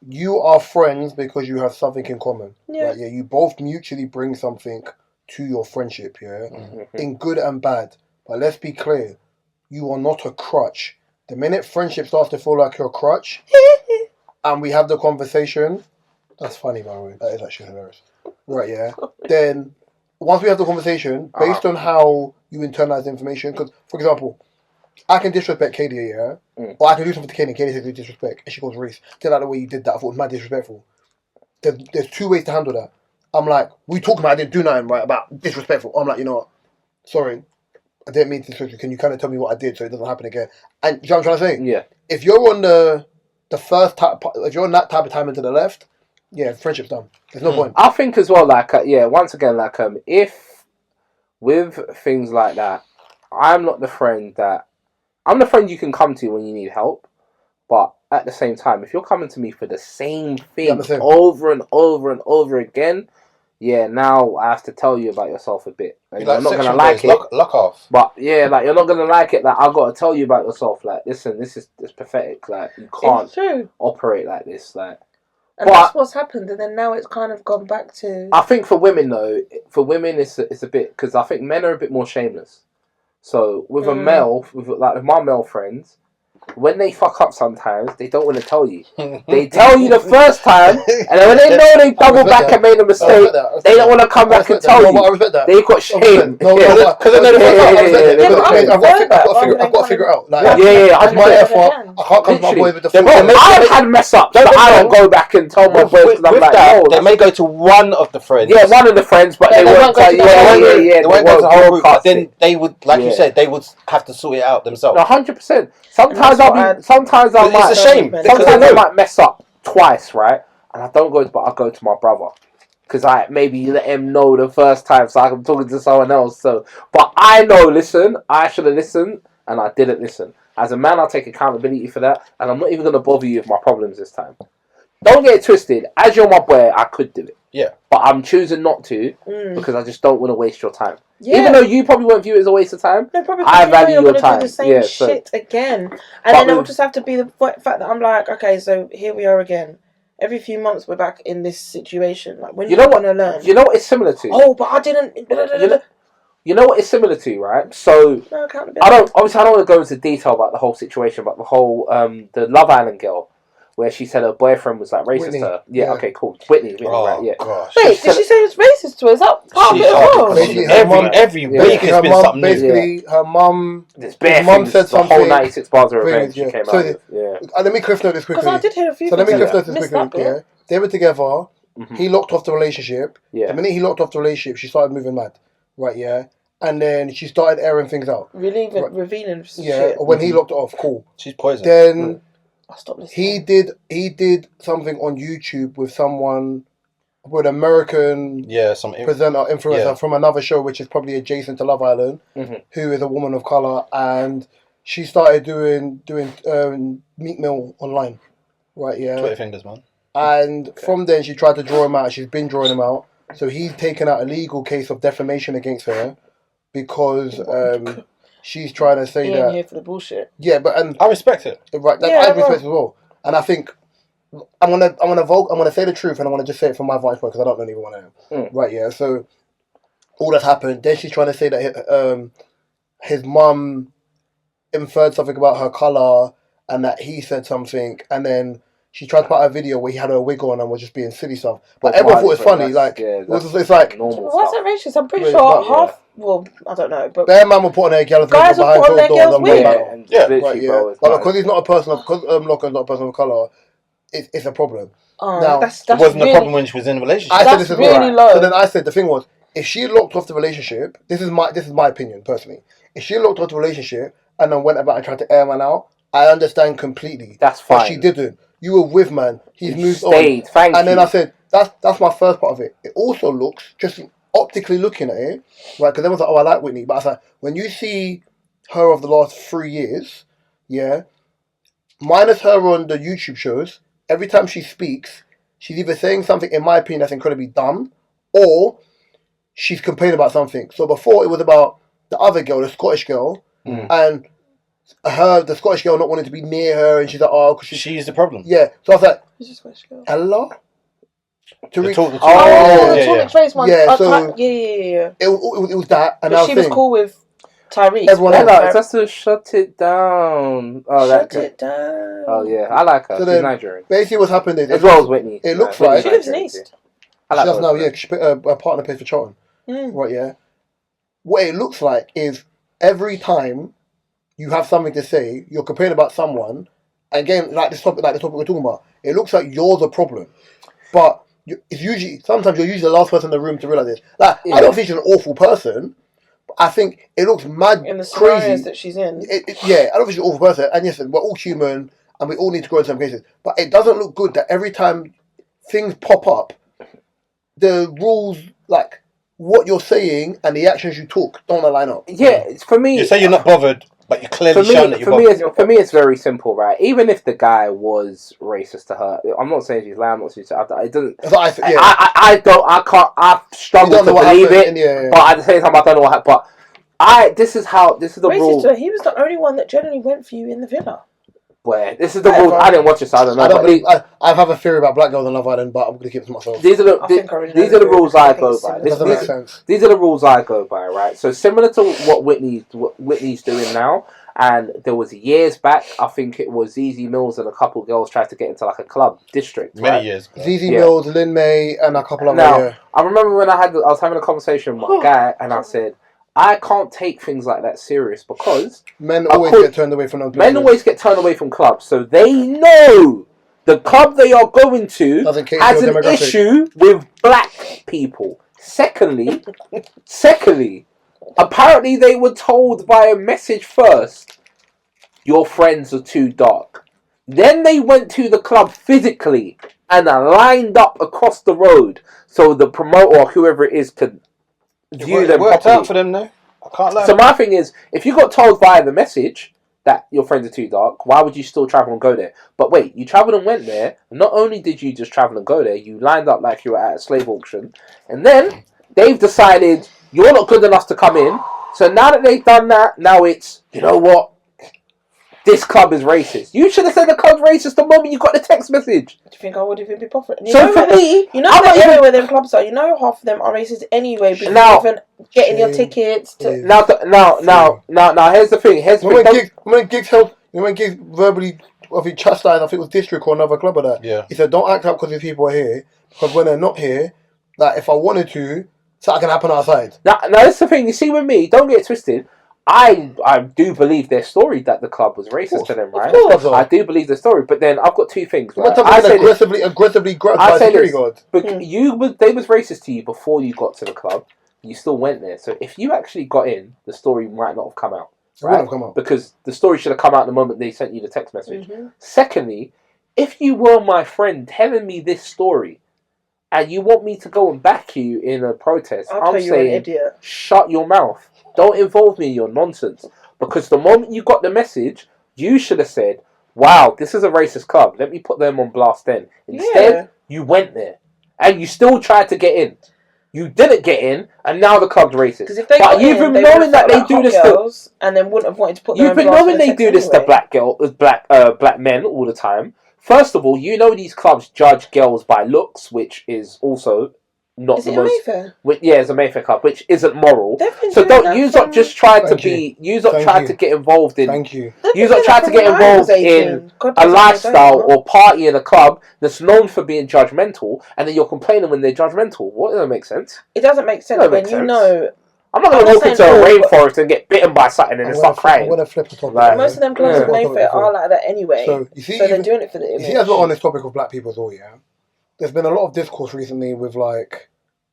You are friends because you have something in common. Yeah. Right, yeah. You both mutually bring something to your friendship, yeah. Mm-hmm. In good and bad. But let's be clear, you are not a crutch. The minute friendship starts to feel like you're a crutch, and we have the conversation, that's funny, by the way. That is actually hilarious. Right, yeah. Then, once we have the conversation, based on how you internalize the information, because, for example, I can disrespect Katie, yeah? Or I can do something to Katie, and Katie says disrespect, and she goes, Reese, tell that the way you did that, I thought it was mad disrespectful. There's two ways to handle that. I'm like, we talking about I didn't do nothing, right, about disrespectful. I'm like, you know what? Sorry. I didn't mean to. Can you kind of tell me what I did so it doesn't happen again? And you know what I'm trying to say? Yeah. If you're on the first type, if you're on that type of timing to the left, yeah, friendship's done. There's no point. I think as well, like, once again, like, if with things like that, I'm the friend you can come to when you need help, but at the same time, if you're coming to me for the same thing over and over and over again. Yeah, now I have to tell you about yourself a bit. And you're not gonna like it. Lock off. But yeah, like you're not gonna like it. Like I've got to tell you about yourself. Like, listen, it's pathetic. Like you can't operate like this. Like, and that's what's happened. And then now it's kind of gone back to. I think for women though, it's a bit because I think men are a bit more shameless. So with a male, with my male friends. When they fuck up sometimes, they don't want to tell you. They tell you the first time, and then when they know they double back and made a mistake, they don't want to come back and tell you. They've got shame. Because I know I've got to figure it out. It's my effort. I can't come to my boys with the full. I've had mess ups, but I don't go back and tell my boys because I'm like, no. They may go to one of the friends. Yeah, one of the friends, but they won't go to the whole group. But then they would, like you said, they would have to sort it out themselves. 100%. Sometimes I might. It's a shame. Sometimes I might mess up twice, right? And I don't go, but I go to my brother because I maybe let him know the first time, so I'm talking to someone else. So, but I know. Listen, I should have listened, and I didn't listen. As a man, I'll take accountability for that, and I'm not even going to bother you with my problems this time. Don't get it twisted. As you're my boy, I could do it. Yeah. But I'm choosing not to because I just don't want to waste your time. Yeah. Even though you probably won't view it as a waste of time, no, probably I value your time. Do the same shit again, and then it will just have to be the fact that I'm like, okay, so here we are again. Every few months we're back in this situation. Like, when you're going to learn? You know what it's similar to? Oh, but I didn't. You know what it's similar to, right? So I don't want to go into detail about the whole situation, about the whole the Love Island girl. Where she said her boyfriend was like racist to her. Yeah, okay, cool. Whitney, right? Yeah. Gosh. Wait, did she say it was racist to her? Is that part of it as well? Every week has been something new. Basically, her mum. Her mum said something. The whole 96 bars of revenge she came out with. Let me cliff note this quickly. Because I did hear a few. So let me cliff note this quickly. Yeah, they were together. He locked off the relationship. Yeah. The minute he locked off the relationship, she started moving mad. Right? Yeah. and then she started airing things out. Really? Revealing Yeah, shit? when he locked it off, cool. She's poison. Then I stopped listening. he did something on YouTube with someone, with an American presenter, influencer from another show, which is probably adjacent to Love Island, who is a woman of colour, and she started doing Meat Mill online. Right, yeah. Twitter fingers, man. And from then she tried to draw him out. She's been drawing him out. So he's taken out a legal case of defamation against her because she's trying to say that. Here for the bullshit. Yeah, but I respect it. Right, I respect it as well. And I think I'm gonna say the truth, and I want to just say it from my voice because I don't know anyone else. Right, yeah. So all that's happened. Then she's trying to say that his mum inferred something about her colour and that he said something, and then she tried to put out a video where he had a wig on and was just being silly stuff. But everyone thought it was funny. Like, it's like normal. What's that racist? I'm pretty sure half. Well, I don't know, but their man were putting their girls guys were putting their girls wig. But because he's not a person of, because Locker's not a person of colour, it's a problem. Now, it wasn't a problem when she was in a relationship. I said this is really low. So then I said the thing was, if she locked off the relationship, this is my opinion personally. If she locked off the relationship and then went about and tried to air man out, I understand completely. That's fine. But she didn't. You were with man. He's moved on. Thank you. And then I said, that's my first part of it. It also looks, just optically looking at it, right? Because everyone's like, oh, I like Whitney. But I was like, when you see her of the last 3 years, yeah, minus her on the YouTube shows, every time she speaks, she's either saying something, in my opinion, that's incredibly dumb, or she's complaining about something. So before, it was about the other girl, the Scottish girl, and the Scottish girl not wanting to be near her, and she's like, oh, because she's the problem. Yeah. So I was like, who's the Scottish girl? hello? The Tunic Trace one. Yeah, so yeah. It was that, and but she was cool with Tyrese. Everyone else. Just to shut it down. Oh, shut it down. Oh yeah, I like her. So she's Nigerian. Basically, what's happened is, as well as Whitney. It looks like she lives in East. She does now. Yeah, her partner plays for Charlton. Right. Yeah. What it looks like is every time you have something to say, you're complaining about someone. Again, like the topic we're talking about, it looks like you're the problem, but it's sometimes you're usually the last person in the room to realize this. Like, I don't think she's an awful person, but I think it looks mad in the crazy scenarios that she's in. I don't think she's an awful person. And yes, we're all human, and we all need to grow in some cases. But it doesn't look good that every time things pop up, the rules, like what you're saying and the actions you took, don't align up. Yeah, for me, you say you're not bothered. But you're clearly showing that you're bothered. For me, it's very simple, right? Even if the guy was racist to her, I'm not saying she's lying. I'm not saying it doesn't. I struggle to believe it. But at the same time, I don't know what happened. But this is the rule. He was the only one that generally went for you in the villa. Where this is the rule. I didn't watch it, so I don't know. I have a theory about black girls on Love Island, but I'm going to keep it to myself. These are the rules I go by. These are the rules I go by, right? So similar to what Whitney's doing now, and there was years back, I think it was ZZ Mills and a couple of girls tried to get into like a club district. Many years ago. ZZ Mills, Lin May, and a couple of them. I remember when I was having a conversation with my guy, and I said, I can't take things like that serious because men always get turned away from them. Men always get turned away from clubs, so they know the club they are going to has an issue with black people. Secondly, apparently they were told by a message first, your friends are too dark. Then they went to the club physically and lined up across the road so the promoter or whoever it is could view them properly. It worked out for them, though. I can't lie. So my thing is, if you got told via the message that your friends are too dark, why would you still travel and go there? But wait, you travelled and went there. Not only did you just travel and go there, you lined up like you were at a slave auction. And then they've decided you're not good enough to come in. So now that they've done that, now it's, you know what? This club is racist. You should have said the club's racist the moment you got the text message. Do you think I would even be bothered? So for me, the area where them clubs are, half of them are racist anyway. Before even getting your tickets to now, here's the thing. When Giggs verbally, I think chastised, I think it was District or another club of that. Yeah. He said, "Don't act up because these people are here. Because when they're not here, like if I wanted to, something can happen outside." Now that's the thing. You see, with me, don't get it twisted. I do believe their story that the club was racist to them, right? I do believe the story, but then I've got two things. Right? I said aggressively grabbed by security guards. But they was racist to you before you got to the club. you still went there. So if you actually got in, the story might not have come out. It wouldn't have come out. Because the story should have come out the moment they sent you the text message. Mm-hmm. Secondly, if you were my friend telling me this story and you want me to go and back you in a protest, I'm saying, shut your mouth. Don't involve me in your nonsense. Because the moment you got the message, you should have said, wow, this is a racist club. Let me put them on blast then. Instead, you went there. And you still tried to get in. You didn't get in, and now the club's racist. Because if they but you've been knowing that they do this to, and then wouldn't have wanted to put them. You've been knowing they do this to black men all the time. First of all, you know these clubs judge girls by looks, which is also not the most. Mayfair? It's a Mayfair club, which isn't moral. So don't use up just try to be. Use up try to get involved in. Thank you. Use up try to get involved in a lifestyle or party in a club that's known for being judgmental, and then you're complaining when they're judgmental. What doesn't make sense? It doesn't make sense when you know. I'm not going to walk into a rainforest and get bitten by something and then start crying. I'm going to flip the topic. Most of them clubs in Mayfair are like that anyway. So they're doing it for the image. You see, as well on this topic of black people as well, yeah? There's been a lot of discourse recently with like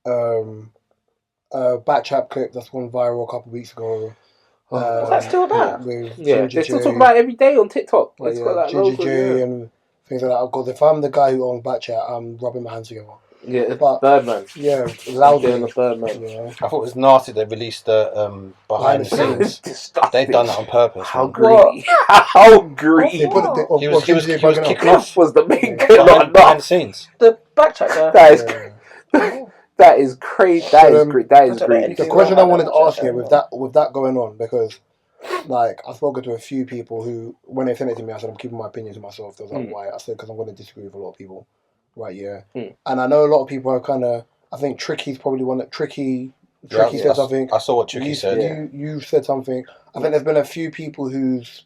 Backchat clip that's gone viral a couple of weeks ago. What's that still about? They're still talking about it every day on TikTok. Like, Ginger J and things like that. Because if I'm the guy who owns Backchat, I'm rubbing my hands together. Yeah, but Birdman. Yeah, loudly. The Birdman. Yeah. I thought it was nasty. They released the behind the scenes. They've done that on purpose. How greedy! How greedy! He was kicking off. Was the main behind the scenes. The Backchat guy. That is crazy. That is great. That is greedy. The question I wanted to ask you with that going on, because like I've spoken to a few people who, when they sent it to me, I said I'm keeping my opinion to myself. They was like, why? I said because I'm going to disagree with a lot of people. Right, yeah. And I know a lot of people are kind of, I think Tricky's probably one that Tricky said something. I saw what Tricky said. You said something. I think there's been a few people whose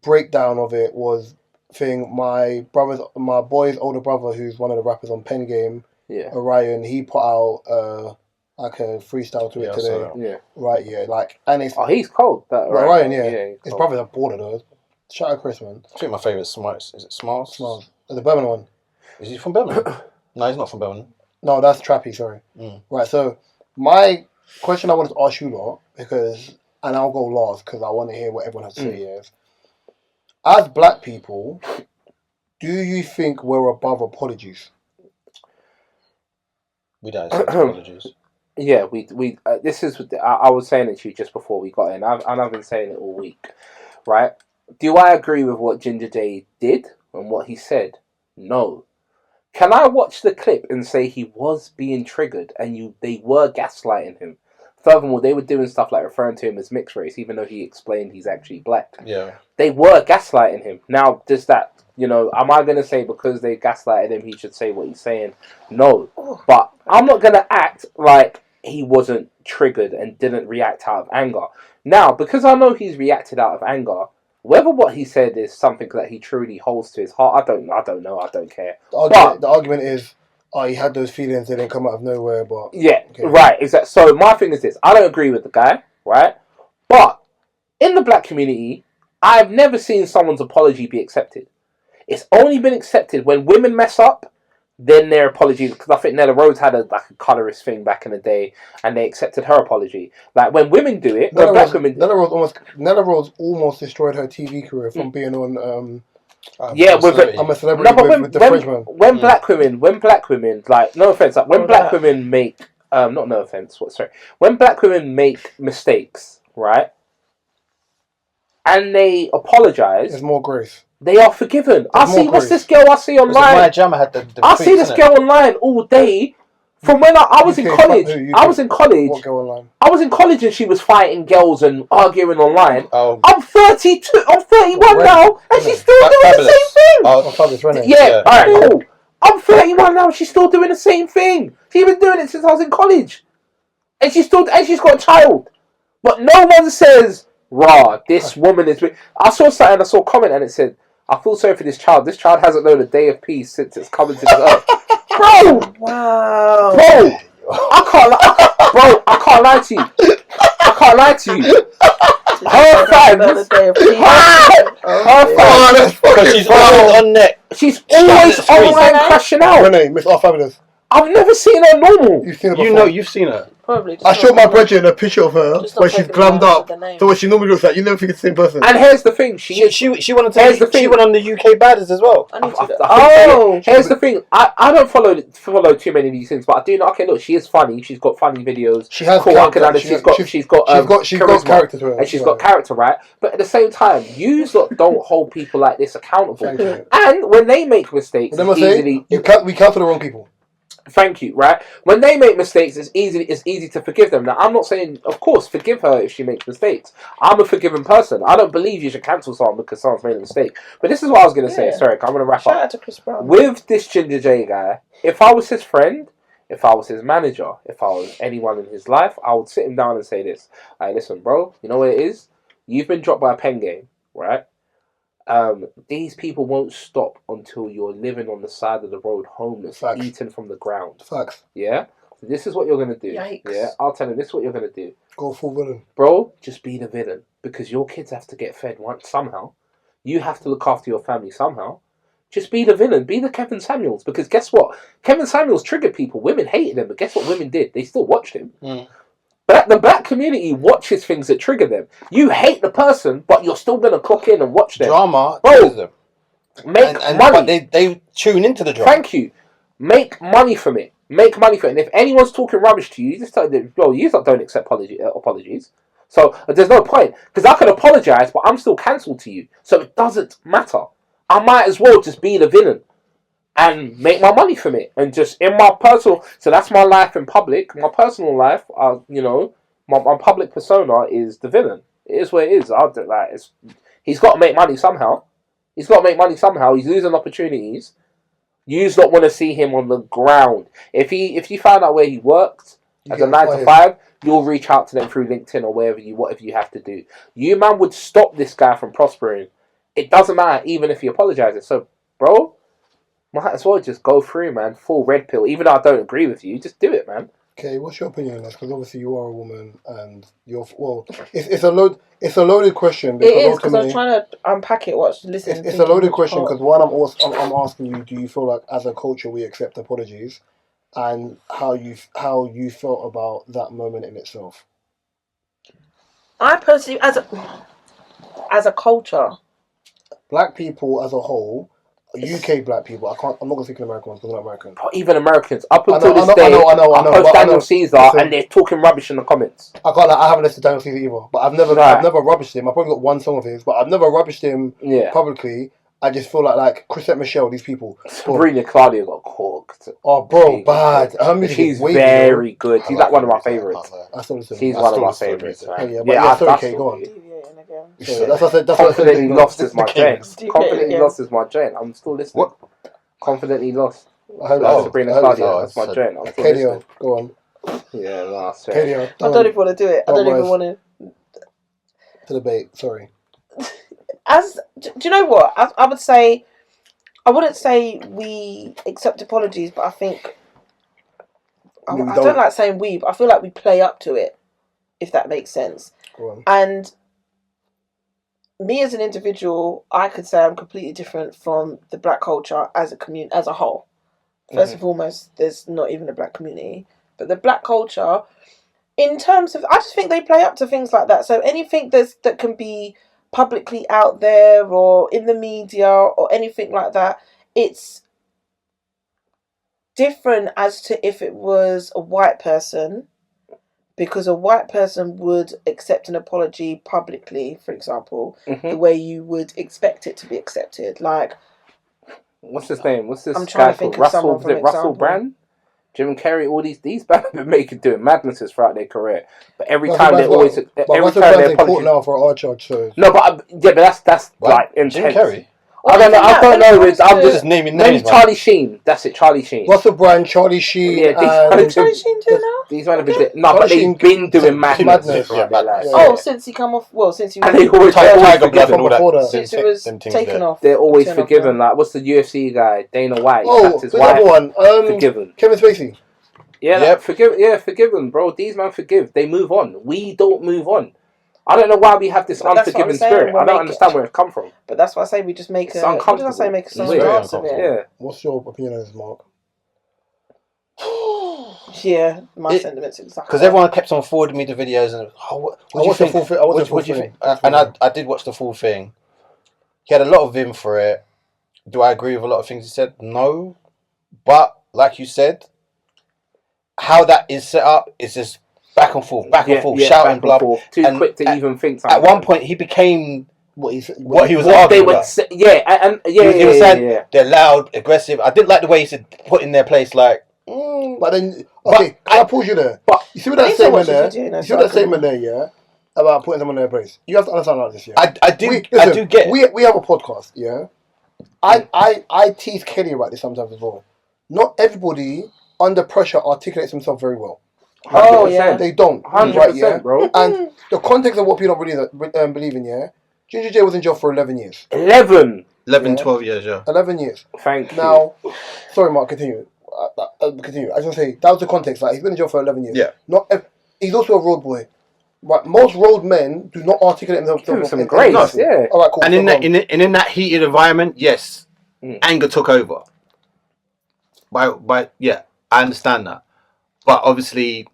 breakdown of it was my boy's older brother, who's one of the rappers on Pen Game, Orion, he put out like a freestyle to it today. Yeah. Right, yeah. Like, and it's he's cold. Orion, His brother's a baller though. Shout out Chris, man. I think my favourite is Smiles. Is it Smiles? Smiles. The Birmingham one. Is he from Birmingham? No, he's not from Birmingham. No, that's Trappy, sorry. Right, so my question I wanted to ask you lot, and I'll go last because I want to hear what everyone has to say is, as black people, do you think we're above apologies? We don't accept apologies. Yeah, we this is, I was saying it to you just before we got in, and I've been saying it all week, right? Do I agree with what Ginger J did and what he said? No. Can I watch the clip and say he was being triggered and they were gaslighting him? Furthermore, they were doing stuff like referring to him as mixed race, even though he explained he's actually black. Yeah. They were gaslighting him. Now, does that, am I going to say because they gaslighted him, he should say what he's saying? No. But I'm not going to act like he wasn't triggered and didn't react out of anger. Now, because I know he's reacted out of anger, whether what he said is something that he truly holds to his heart, I don't know. I don't care. The argument is, he had those feelings. They didn't come out of nowhere. But right, exactly. So my thing is this: I don't agree with the guy, right? But in the black community, I've never seen someone's apology be accepted. It's only been accepted when women mess up. Then their apologies, because I think Nella Rose had a colourist thing back in the day, and they accepted her apology. Like when women do it, Nella Rose almost destroyed her TV career from being on. I'm a celebrity with the Frenchman. When black women, like no offense, like when black women make, when black women make mistakes, right, and they apologize, there's more grace. They are forgiven. What's this girl I see online? I see this girl online all day. From when I was in college. I was in college. What girl online? I was in college and she was fighting girls and arguing online. I'm 32. I'm 31 now, and she's still doing the same thing. Alright, cool. I'm 31 now. She's still doing the same thing. She's been doing it since I was in college, and she's got a child. But no one says, "Rah, this woman is." I saw something. I saw a comment, and it said, I feel sorry for this child. This child hasn't known a day of peace since it's come into this earth. Bro! Wow. Bro! I can't lie to you. Her fans. Because she's always on net. She's always online crashing out. Her name, Miss All Fabulous. I've never seen her normal. You've seen her You before. know, you've seen her. Probably. I showed my brethren a picture of her Just not where she's taking glammed the up. name. So what she normally looks like, you never think it's the same person. And here's the thing, she Wanted to. Here's the thing. She went on the UK Badders as well. I need to. Oh, here's the thing. I don't follow too many of these things, but I do know. Okay, look, she is funny. She's got funny videos. She has cool. character. She's got charisma, character to her, and she's got character, right? But at the same time, you don't hold people like this accountable. Thank you. And when they make mistakes, we cancel the wrong people. Thank you, right? When they make mistakes, it's easy to forgive them. Now, I'm not saying, of course, forgive her if she makes mistakes. I'm a forgiving person. I don't believe you should cancel someone because someone's made a mistake. But this is what I was going to say. Sorry, I'm going to wrap Shout up. out to Chris Brown. With this Ginger J guy, if I was his friend, if I was his manager, if I was anyone in his life, I would sit him down and say this. Hey, listen, bro, you know what it is? You've been dropped by a pen game, right? These people won't stop until you're living on the side of the road, homeless, eating from the ground. Facts. Yeah? So this is what you're going to do. Yikes. Yeah? I'll tell him this is what you're going to do. Go full villain. Bro, just be the villain. Because your kids have to get fed once somehow. You have to look after your family somehow. Just be the villain. Be the Kevin Samuels. Because guess what? Kevin Samuels triggered people. Women hated him. But guess what women did? They still watched him. But the black community watches things that trigger them. You hate the person, but you're still going to clock in and watch them. Drama. Bro, make money. But they tune into the drama. Thank you. Make money from it. Make money from it. And if anyone's talking rubbish to you, you just tell them, bro, you don't accept apologies. So there's no point. Because I can apologise, but I'm still cancelled to you. So it doesn't matter. I might as well just be the villain. And make my money from it, and just in my personal. So that's my life in public. My personal life, my public persona is the villain. It is what it is. I'll do that. He's got to make money somehow. He's losing opportunities. You just don't want to see him on the ground. If you find out where he worked as a 9 to 5, you'll reach out to them through LinkedIn or whatever you have to do. You man would stop this guy from prospering. It doesn't matter even if he apologizes. So, bro. Might as well just go through, man. Full red pill. Even though I don't agree with you, just do it, man. Okay, what's your opinion on this? Because obviously you are a woman, and it's a loaded question. It is because I was trying to unpack it. Listening. It's a loaded question because one, I'm asking you: do you feel like as a culture we accept apologies, and how you felt about that moment in itself? I personally, as a culture, black people as a whole. UK black people. I'm not going to speak in American ones because I'm not American. Even Americans. Up until this day, I post Daniel Caesar and they're talking rubbish in the comments. I haven't listened to Daniel Caesar either. But I've never rubbished him. I've probably got one song of his, but I've never rubbished him publicly. I just feel like Chrisette Michelle, these people. Sabrina Claudia got cooked. Oh, bro, bad. She's very good. She's like one of my favourites. She's one of my favourites. Okay, go on. That's what I said. Confidently lost is my joint. Confidently lost is my joint. I'm still listening. What? Confidently lost. Sabrina Claudia. That's my joint. I'm still listening. Go on. Yeah, last. I don't even want to do it. I don't even want to. To debate. Sorry. Do you know what? I would say, I wouldn't say we accept apologies, but I think I don't like saying we, but I feel like we play up to it, if that makes sense. Go on. And me as an individual, I could say I'm completely different from the black culture as a community, as a whole. First and foremost, there's not even a black community, but the black culture, in terms of, I just think they play up to things like that. So anything that can be publicly out there or in the media or anything like that, it's different as to if it was a white person, because a white person would accept an apology publicly, for example, the way you would expect it to be accepted. Like, what's his name? What's this I'm trying guy to think called? of someone for Russell Brand? Jim Carrey, all these bands have been doing madnesses throughout their career, but every time they always in court now for our charge. So no, but that's like intense. Jim Carrey. I don't know. I'm just naming names. Maybe Charlie Sheen. That's it, Charlie Sheen. Russell Brand, Charlie Sheen. Charlie Sheen do now? These men have been but they've been doing madness. Since he come off. Well, since he was. And they always Tiger Blood and all that. Since it was taken off. They're always forgiven. Like, what's the UFC guy? Dana White. Oh, his wife. One. Forgiven. Kevin Spacey. Yeah, forgiven, bro. These men forgive. They move on. We don't move on. I don't know why we have this unforgiving spirit. I don't understand where it's come from. But that's why I say we just make it's uncomfortable. Make a song of it. Yeah. What's your opinion on this, Mark? Yeah, my sentiments exactly. Because everyone kept on forwarding me the videos and what do you think? What do you think? And I did watch the full thing. He had a lot of vim for it. Do I agree with a lot of things he said? No, but like you said, how that is set up is just back and forth, shouting, blah, blah. Too quick to even think. At one point, he became what he was arguing they would say, they're loud, aggressive. I didn't like the way he said put in their place, like. But then, okay, can I pause you there? But you see what that statement there? You see what that statement there, yeah, about putting someone in their place. You have to understand like this, yeah. I do get. We have a podcast, yeah. I tease Kelly about this sometimes as well. Not everybody under pressure articulates themselves very well. Oh yeah, they don't. 100%, right, yeah, bro. And the context of what people don't really believe in, yeah. Ginger J was in jail for 11 years. 11, 12 years, yeah. 11 years. Thank you. Now, sorry, Mark, continue. Continue. I was gonna say that was the context. Like he's been in jail for 11 years. Yeah. He's also a road boy. Right. Most road men do not articulate themselves. Some grace. Yeah. All right. Cool. And in that heated environment, yes, anger took over. By yeah, I understand that, but obviously,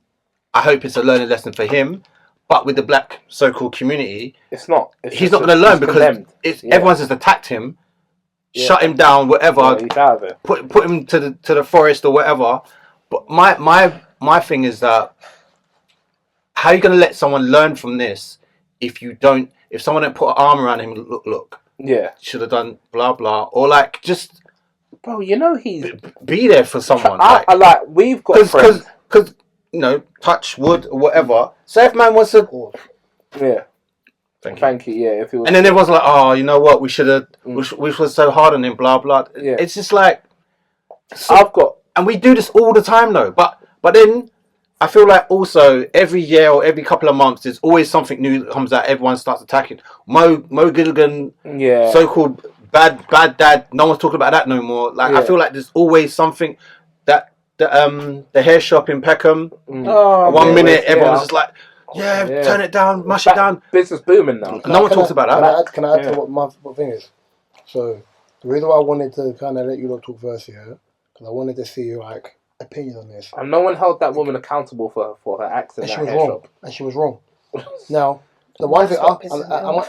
I hope it's a learning lesson for him. But with the black so-called community, it's not. He's not going to learn because everyone's just attacked him. Yeah. Shut him down, whatever. Yeah, he's out of it. Put him to the forest or whatever. But my thing is that how are you going to let someone learn from this if someone don't put an arm around him? Look. Yeah. Should have done blah blah or like just. Bro, you know he's be there for someone. We've got friends because touch wood or whatever. Say if man wants to. Yeah. Thank you. Yeah, if it was, and then everyone's like, "Oh, you know what? We should have. We were so hard on him." Blah blah. Yeah. It's just like and we do this all the time, though. But then I feel like also every year or every couple of months, there's always something new that comes out. Everyone starts attacking Mo Gilligan. Yeah. So-called bad dad. No one's talking about that no more. Like I feel like there's always something that the hair shop in Peckham. One minute everyone's just like. Yeah, turn it down, mush it down. Business booming now. No one talks about that. Can I add to what my thing is? So, the reason why I wanted to kind of let you lot talk first here, because I wanted to see your opinion on this. And no one held that woman accountable for her acts in that hair shop. And she was wrong. Now, the one thing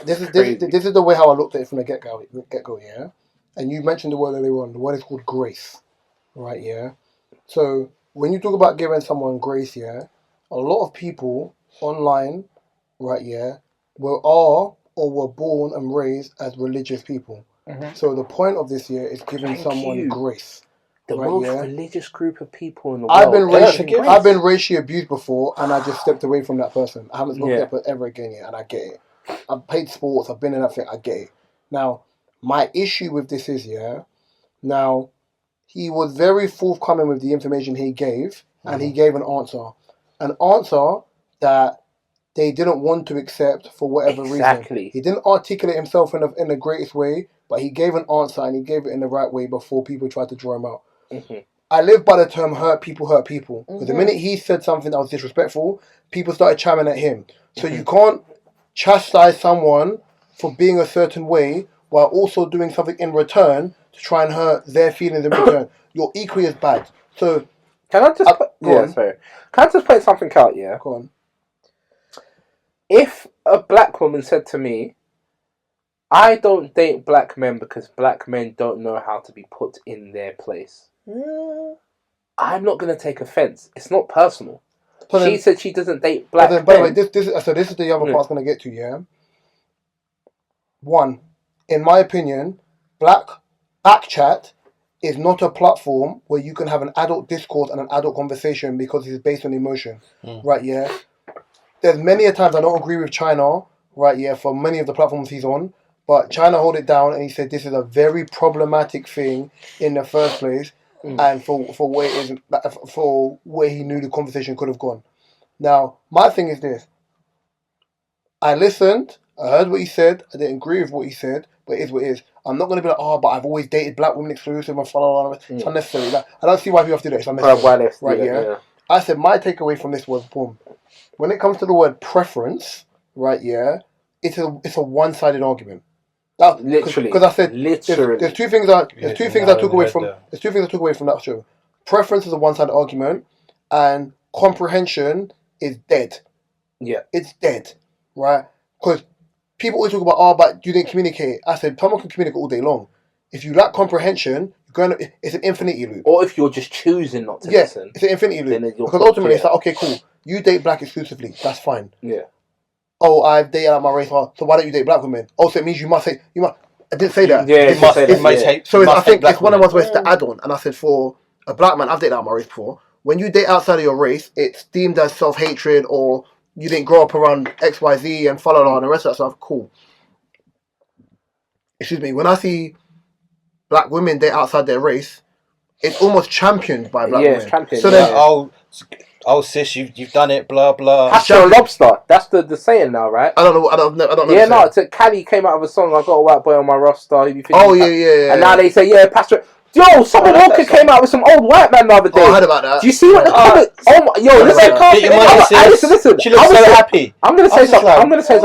this is the way how I looked at it from the get go, yeah. And you mentioned the word earlier on. The word is called grace, right? Yeah. So when you talk about giving someone grace, yeah, a lot of people online, right, yeah, were born and raised as religious people. Mm-hmm. So the point of this year is giving someone grace. The most religious group of people in the world. I've been racially abused before, and I just stepped away from that person. I haven't spoken to ever again yet, and I get it. I've played sports. I've been in that thing. I get it. Now, my issue with this is, now, he was very forthcoming with the information he gave, and he gave an answer. An answer that they didn't want to accept for whatever reason. He didn't articulate himself in the greatest way, but he gave an answer and he gave it in the right way before people tried to draw him out. Mm-hmm. I live by the term hurt people. Because the minute he said something that was disrespectful, people started chiming at him. So you can't chastise someone for being a certain way while also doing something in return to try and hurt their feelings in return. You're equally as bad. So can I just Can I just point something out? Yeah, go on. If a black woman said to me, "I don't date black men because black men don't know how to be put in their place," I'm not going to take offence. It's not personal. She said she doesn't date black men. By the way, this is the other part I was going to get to. Yeah. One, in my opinion, Backchat is not a platform where you can have an adult discourse and an adult conversation because it's based on emotion, right? Yeah. There's many a times I don't agree with China, right? Yeah, for many of the platforms he's on, but China hold it down and he said this is a very problematic thing in the first place, and for where it is, for where he knew the conversation could have gone. Now, my thing is this: I listened, I heard what he said, I didn't agree with what he said, but it is what it is. I'm not going to be like, but I've always dated black women exclusive and follow. It's unnecessary. Like, I don't see why people have to do that. It's unnecessary. Right? Yeah. I said my takeaway from this was boom. When it comes to the word preference, right? Yeah, it's a one-sided argument. Literally, because I said there's two things I took away from that show. preference is a one-sided argument, and comprehension is dead. Yeah. It's dead, right? Because people always talk about, but you didn't communicate. I said, someone can communicate all day long. If you lack comprehension, it's an infinity loop. Or if you're just choosing not to listen. It's an infinity loop. Because ultimately, it's like, okay, cool. You date black exclusively. That's fine. Yeah. Oh, I've dated out my race. So why don't you date black women? Also, it means you must. I didn't say that. Yeah, I think it's one of us where it's the add-on. And I said, for a black man, I've dated out my race before. When you date outside of your race, it's deemed as self-hatred, or you didn't grow up around XYZ and follow on and the rest of that stuff. Cool. Excuse me. When I see black women date outside their race, it's almost championed by black women. It's championed. So then, oh, sis, you've done it. Blah blah. Pastor and Lobster. That's the saying now, right? I don't know. Yeah, no. Cali came out with a song. I got a white boy on my roster. Yeah. And now they say, yeah, Pastor. Yo, Summer Walker came out with some old white man the other day. Oh, I heard about that. Do you see what the comments? Oh my, yo, listen. She looks so happy. I'm gonna say something. I'm gonna say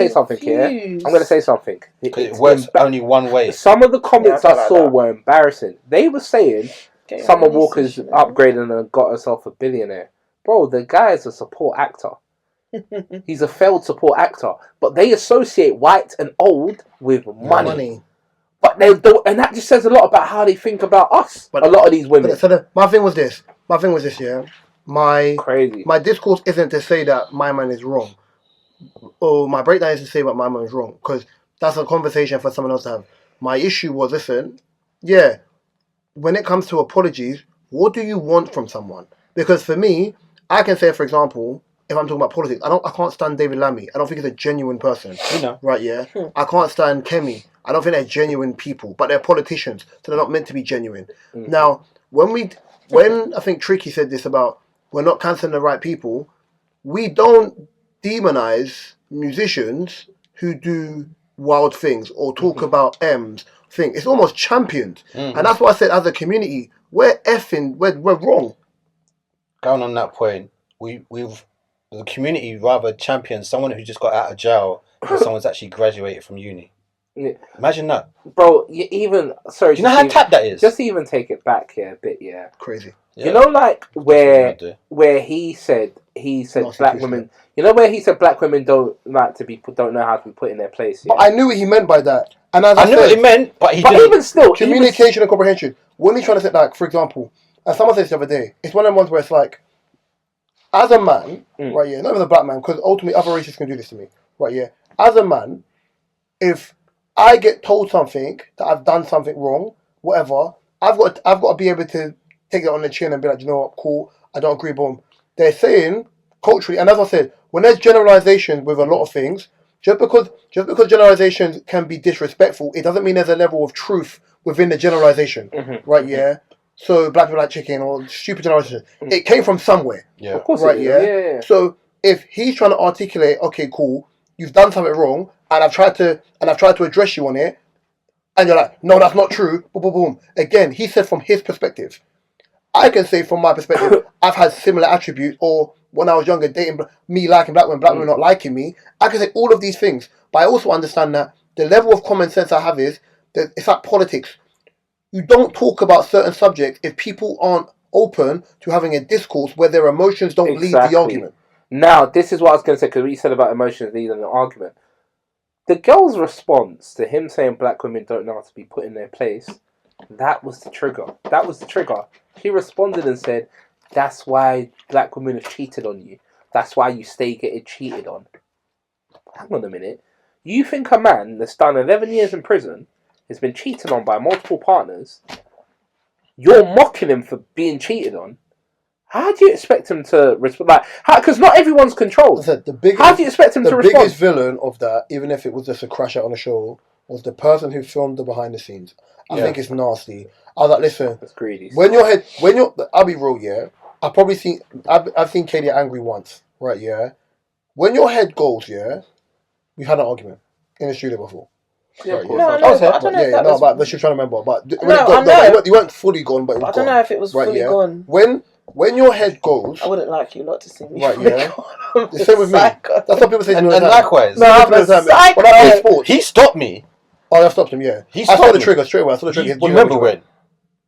something here. I'm gonna say something. It works only one way. Some of the comments I saw were embarrassing. They were saying Summer Walker's upgraded and got herself a billionaire. Bro, the guy is a support actor. He's a failed support actor. But they associate white and old with money. But they don't, and that just says a lot about how they think about us. But a lot of these women. My thing was this. Yeah. My discourse isn't to say that my man is wrong, or my breakdown is to say that my man is wrong, because that's a conversation for someone else to have. My issue was, when it comes to apologies, what do you want from someone? Because for me, I can say, for example, if I'm talking about politics, I can't stand David Lammy. I don't think he's a genuine person. Right? Yeah. I can't stand Kemi. I don't think they're genuine people, but they're politicians, so they're not meant to be genuine. Mm-hmm. Now, when I think Tricky said this about we're not cancelling the right people, we don't demonize musicians who do wild things or talk about M's thing. It's almost championed, and that's why I said as a community, we're wrong. Going on that point, we've the community rather champions someone who just got out of jail than someone's actually graduated from uni. Yeah. Imagine that, bro. Do you know how tap that is? Just even take it back here a bit, yeah. Crazy. Yeah. You know, like where he said black women. You know where he said black women don't know how to be put in their place. Yeah? But I knew what he meant by that, and I knew what he meant, but even still, communication and comprehension. When he's trying to say, like, for example, as someone said the other day, it's one of the ones where it's like, as a man, right? Yeah, not as a black man, because ultimately other races can do this to me, right? Yeah, as a man, if I get told something that I've done something wrong, whatever, I've got to be able to take it on the chin and be like, you know what, cool, I don't agree, boom. They're saying culturally, and as I said, when there's generalizations with a lot of things, just because generalizations can be disrespectful, it doesn't mean there's a level of truth within the generalization, right? Yeah. So black people like chicken or stupid generalization, it came from somewhere, of course, right? Yeah. So if he's trying to articulate, okay, cool, you've done something wrong, and I've tried to address you on it, and you're like, no, that's not true. Boom, boom, boom. Again, he said from his perspective. I can say from my perspective, I've had similar attributes, or when I was younger, dating me liking black women not liking me. I can say all of these things, but I also understand that the level of common sense I have is that it's like politics. You don't talk about certain subjects if people aren't open to having a discourse where their emotions don't lead the argument. Now, this is what I was going to say, because what you said about emotions leading an argument. The girl's response to him saying black women don't know how to be put in their place, that was the trigger. She responded and said, that's why black women have cheated on you. That's why you stay getting cheated on. Hang on a minute. You think a man that's done 11 years in prison has been cheated on by multiple partners, you're mocking him for being cheated on? How do you expect him to respond? Because not everyone's controlled. How do you expect him to respond? The biggest villain of that, even if it was just a crash out on a show, was the person who filmed the behind the scenes. I think it's nasty. I was like, listen, that's greedy. I'll be real, yeah. I've seen Katie angry once, right? Yeah. When your head goes, yeah, we've had an argument in the studio before. Yeah, right, no, I don't know if that was... but she's trying to remember. But you weren't fully gone, but it was I don't know if it was fully gone. When your head goes... I wouldn't like you lot to see me. Right, yeah. The same with me. That's what people say to me. And likewise. No, I'm a psycho. When I play sports... He stopped me. Oh, I stopped him, yeah. I saw the trigger straight away. I saw the trigger. You remember when?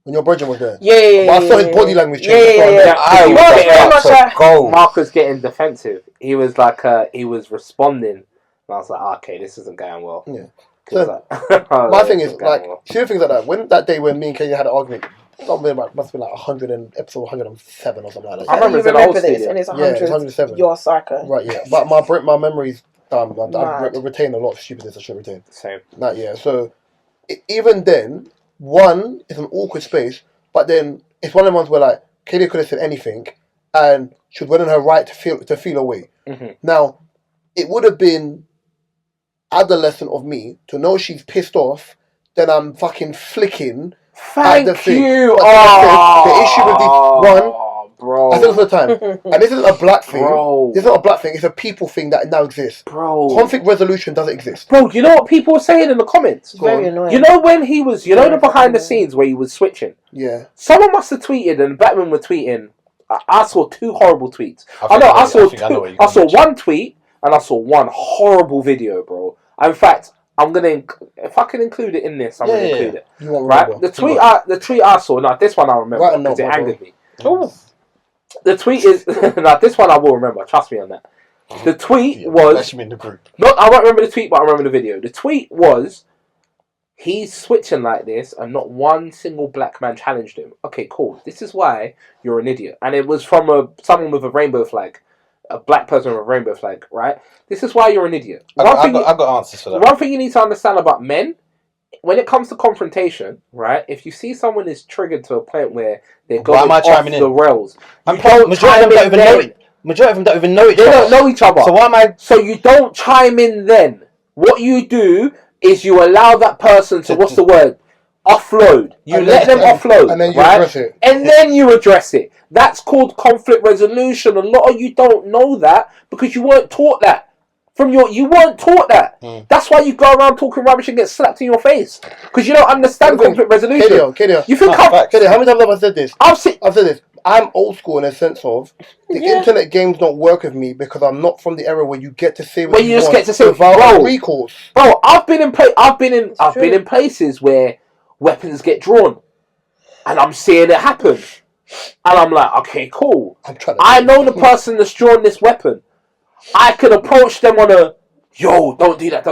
When your brother was there. Yeah. But I saw his body language change. Yeah. I He was was very much like... Mark was getting defensive. He was like, he was responding. And I was like, okay, this isn't going well. Yeah. So, my thing is, like, see things like that. When that day when me and Kenya had an argument, something about, must have been like episode 107 or something like that. I remember this, and it's 100. Yeah, it's 107. You're a psycho. Right, yeah. But my memory's done. I retain a lot of stupidness I should retain. Same. Like, yeah. So even then, one is an awkward space, but then it's one of the ones where like Kenya could have said anything, and she was within her right to feel a way. Mm-hmm. Now, it would have been adolescent of me to know she's pissed off, then I'm fucking flicking. Thank you. The issue with the bro. I said this all the time, and this isn't a black thing. Bro. This is not a black thing. It's a people thing that now exists. Bro. Conflict resolution doesn't exist. Bro, you know what people were saying in the comments? It's very annoying. You know when he was, you know the behind the scenes where he was switching? Yeah. Someone must have tweeted, and Batman were tweeting. I saw two horrible tweets. I saw one tweet, and I saw one horrible video, bro. In fact, I'm gonna, if I can include it in this, I'm gonna include it. You won't right? remember. The tweet I saw. Now this one I remember because it angered me. Oh. The tweet is now this one I will remember. Trust me on that. The tweet was in the group. not. I won't remember the tweet, but I remember the video. The tweet was he's switching like this, and not one single black man challenged him. Okay, cool. This is why you're an idiot, and it was from someone with a rainbow flag. A black person with a rainbow flag, right? This is why you're an idiot. I got answers for that. One thing you need to understand about men, when it comes to confrontation, right? If you see someone is triggered to a point where they're going off the rails, Majority of them don't even know each other. They don't know each other. So why am I? So you don't chime in then. What you do is you allow that person to, what's the word? Offload. You let them offload. And then you right? address it. And then you address it. That's called conflict resolution. A lot of you don't know that because you weren't taught that. You weren't taught that. That's why you go around talking rubbish and get slapped in your face. Because you don't understand conflict resolution. KDO. You think KDO, how many times have I said this? I've said this. I'm old school in a sense of the internet games don't work with me because I'm not from the era where you get to say what you just want get to say without recourse. Bro, I've been in places where weapons get drawn, and I'm seeing it happen, and I'm like, okay, cool. I know the person that's drawn this weapon. I can approach them on a, yo, don't do that,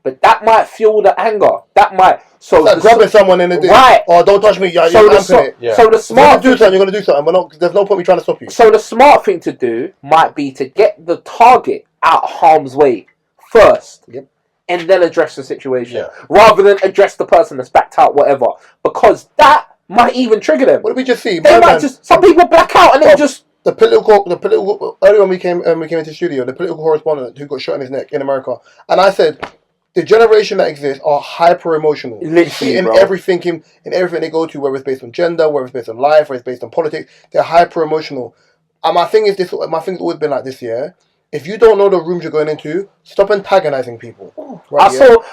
but that might fuel the anger. That might. So like grabbing someone in the day. Right. Oh, don't touch me. Yeah, so the smart you're going to do something. There's no point me trying to stop you. So the smart thing to do might be to get the target out of harm's way first. Yep. And then address the situation. Rather than address the person that's backed out, whatever. Because that might even trigger them. What did we just see? Some people black out and then just... The political earlier when we came into the studio, the political correspondent who got shot in his neck in America, and I said, the generation that exists are hyper emotional. Literally, in everything they go to, whether it's based on gender, whether it's based on life, whether it's based on politics, they're hyper emotional. And my thing's always been like this, yeah. If you don't know the rooms you're going into, stop antagonizing people. Right,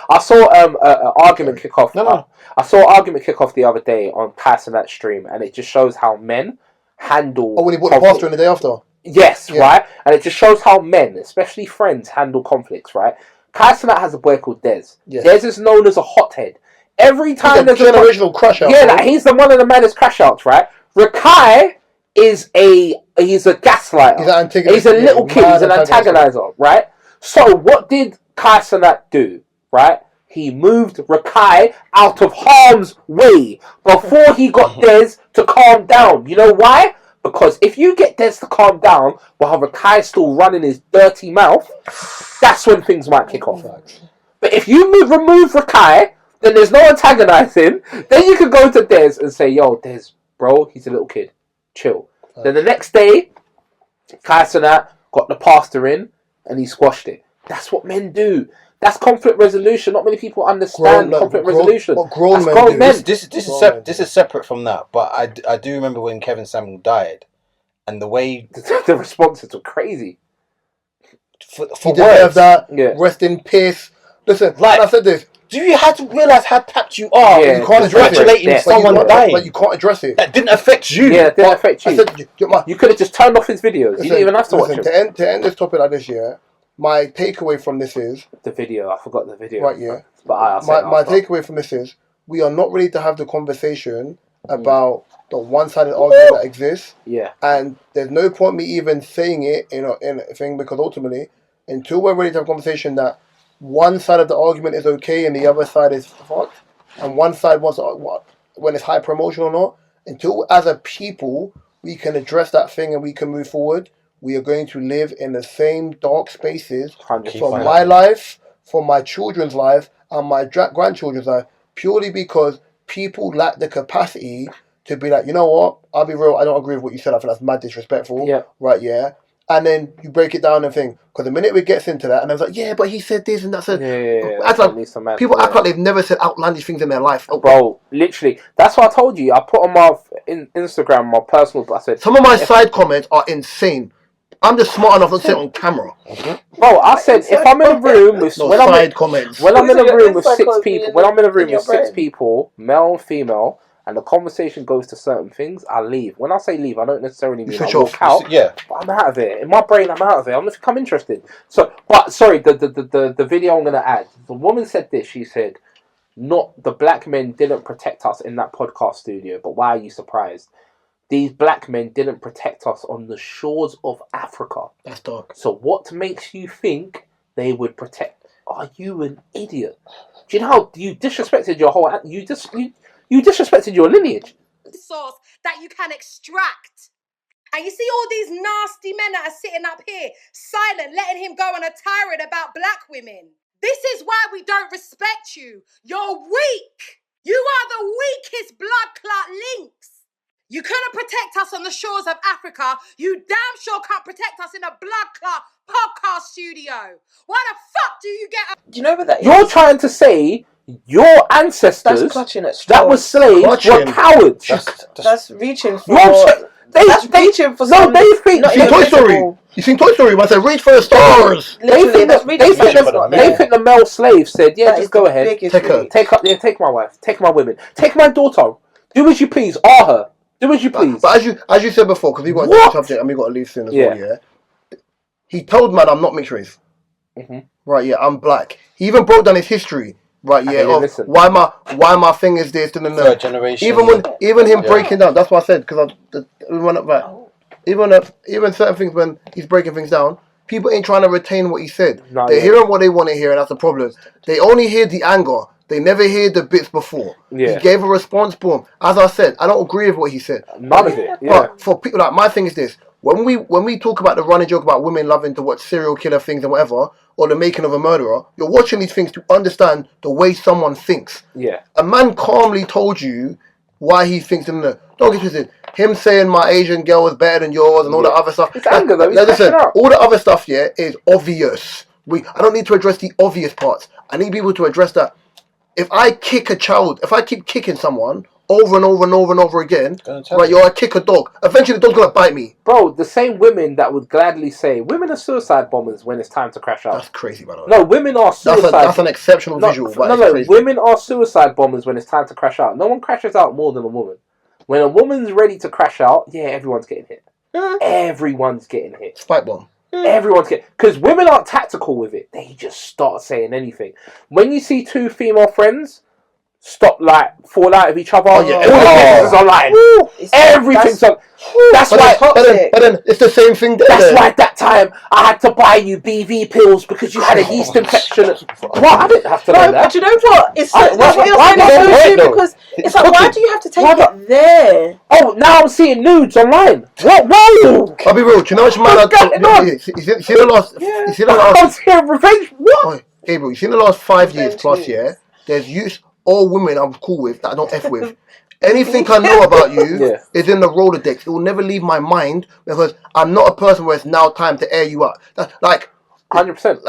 I saw an argument kick off. I saw an argument kick off the other day on passing that stream, and it just shows how men handle. Oh, when he bought the pastor in the day after. Yes, right, and it just shows how men, especially friends, handle conflicts. Right, Kai Cenat has a boy called Des. Yes. Des is known as a hothead. Every time there's a generational crash out. Yeah, like, he's one of the maddest crash outs. Right, Rakai is he's a gaslighter. He's a little kid. He's an antagonizer. Right. So what did Kai Cenat do? Right. He moved Rakai out of harm's way before he got Des to calm down. You know why? Because if you get Des to calm down while Rakai's still running his dirty mouth, that's when things might kick off. But if you remove Rakai, then there's no antagonizing. Then you can go to Des and say, yo, Des, bro, he's a little kid. Chill. Then the next day, Kai Cenat got the pastor in and he squashed it. That's what men do. That's conflict resolution. Not many people understand conflict resolution. What grown men do. This is separate from that. But I do remember when Kevin Samuel died, and the way the responses were crazy. For words, that rest in peace. Listen, like I said this. Do you have to realise how tapped you are? You can't address congratulating someone dying. But you can't address it. That didn't affect you. Yeah, it didn't affect you. I said, you could have just turned off his videos. You didn't even have to watch him. To end this topic like this, my takeaway from this is the video. I forgot the video. Right, yeah. But my takeaway from this is we are not ready to have the conversation about the one-sided argument that exists. Yeah. And there's no point me even saying it in a thing, because ultimately, until we're ready to have a conversation that one side of the argument is okay and the other side is fucked, and one side wants when it's hyper emotional or not, until as a people we can address that thing and we can move forward, we are going to live in the same dark spaces 100%. for my life, for my children's life, and my grandchildren's life, purely because people lack the capacity to be like, you know what, I'll be real, I don't agree with what you said, I think that's mad disrespectful. Yeah. Right, yeah. And then you break it down and think, because the minute it gets into that, and I was like, yeah, but he said this and that said, people act like they've never said outlandish things in their life. Oh, bro, literally, that's what I told you. I put on my Instagram, my personal, I said, some of my side comments are insane. I'm just smart enough not to say it on camera. Bro, I said, if I'm in a room with when I'm in a room with six people, male and female, and the conversation goes to certain things, I leave. When I say leave, I don't necessarily mean I walk out. Yeah. But I'm out of it. In my brain, I'm out of it. I'm just become interested. So, but sorry, the video I'm gonna add. The woman said this. She said, "Not the black men didn't protect us in that podcast studio, but why are you surprised? These black men didn't protect us on the shores of Africa. That's dark. So what makes you think they would protect? Are you an idiot? Do you know how you disrespected your whole? You disrespected your lineage. Source that you can extract. And you see all these nasty men that are sitting up here, silent, letting him go on a tirade about black women. This is why we don't respect you. You're weak. You are the weakest blood clot links. You couldn't protect us on the shores of Africa. You damn sure can't protect us in a blood clot podcast studio. Why the fuck do you get... Do you know what that is? You're trying to say your ancestors that were slaves were cowards. That's reaching for... reaching for some... No, they think... You seen Toy Story? You seen Toy Story? When I said, reach for the stars. They think the male slave said, yeah, just go ahead. Take my wife. Take my women. Take my daughter. Do as you please. Are her. Do as you please. But as you said before, because we've got a different subject and we've got to leave soon as well, yeah? He told man I'm not mixed race. Mm-hmm. Right, yeah, I'm black. He even broke down his history. Right, yeah, why my thing is this, third generation. Even him breaking down, that's what I said, because even certain things when he's breaking things down, people ain't trying to retain what he said. They're hearing what they want to hear, and that's the problem. They only hear the anger. They never hear the bits before. Yeah. He gave a response, boom. As I said, I don't agree with what he said. None of it. Yeah. But for people, like, my thing is this. When we talk about the running joke about women loving to watch serial killer things and whatever, or the making of a murderer, you're watching these things to understand the way someone thinks. Yeah. A man calmly told you why he thinks, don't get twisted. Him saying my Asian girl is better than yours and all that other stuff. It's anger though. Listen, all the other stuff, is obvious. I don't need to address the obvious parts. I need people to address that. If I kick a child, if I keep kicking someone over and over and over and over again, right, I kick a dog. Eventually the dog's going to bite me. Bro, the same women that would gladly say, women are suicide bombers when it's time to crash out. That's crazy, by the way. No, women are suicide... That's an exceptional visual, but it's crazy. Women are suicide bombers when it's time to crash out. No one crashes out more than a woman. When a woman's ready to crash out, everyone's getting hit. Everyone's getting hit. Spike bomb. Everyone's getting... Because women aren't tactical with it. They just start saying anything. When you see two female friends... fall out of each other. All the business is online. Everything's on. That's why. But then it's the same thing. That's why that time I had to buy you BV pills because you had a yeast infection. What? I didn't have to know that. But you know what? It's because it's like, why do you have to take it there? Oh, now I'm seeing nudes online. What? Whoa! I'll be real. Do you know what you see the last? You see the last? I'm seeing revenge. What? Gabriel, you see the last 5 years plus? Yeah, there's youth. All women I'm cool with that I don't F with. Anything I know about you is in the Rolodex. It will never leave my mind because I'm not a person where it's now time to air you out. That's like 100%.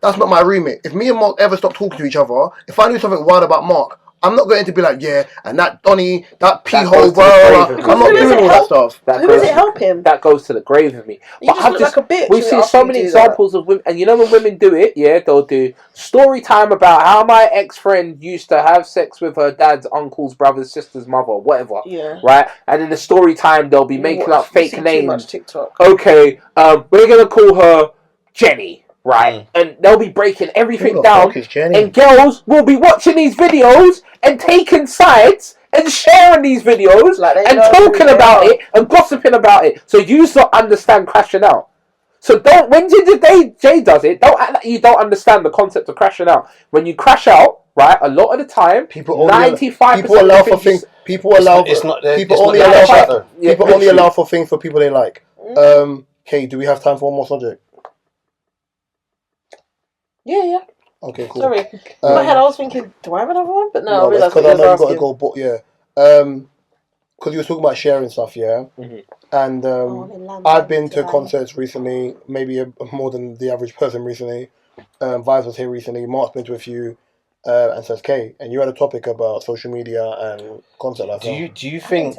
That's not my remit. If me and Mark ever stop talking to each other, if I knew something wild about Mark, I'm not going to be like, and that Donnie, that pee-hole, bro. I'm not doing all that stuff. Who does it help him? That goes to the grave of me. You just look like a bitch. We've seen so many examples of women, and you know when women do it, they'll do story time about how my ex-friend used to have sex with her dad's uncle's brother's sister's mother, whatever. Yeah. Right? And in the story time, they'll be making up fake names. Too much TikTok. Okay, we're going to call her Jenny. Right, and they'll be breaking everything down, and girls will be watching these videos and taking sides and sharing these videos and talking about it and gossiping about it. So you don't understand crashing out. So don't, when Jay does it, don't act like you don't understand the concept of crashing out. When you crash out, right, a lot of the time, 95% people allow for things. People allow only allow for things for people they like. Okay, do we have time for one more subject? Yeah. Okay, cool. Sorry, in my head I was thinking, do I have another one? But no, I realised because I know you got to go. But yeah, because you were talking about sharing stuff, yeah. Mm-hmm. And I've been to concerts recently, maybe more than the average person recently. Vibes was here recently. Mark's been to a few, and says K. And you had a topic about social media and concert life. Do you think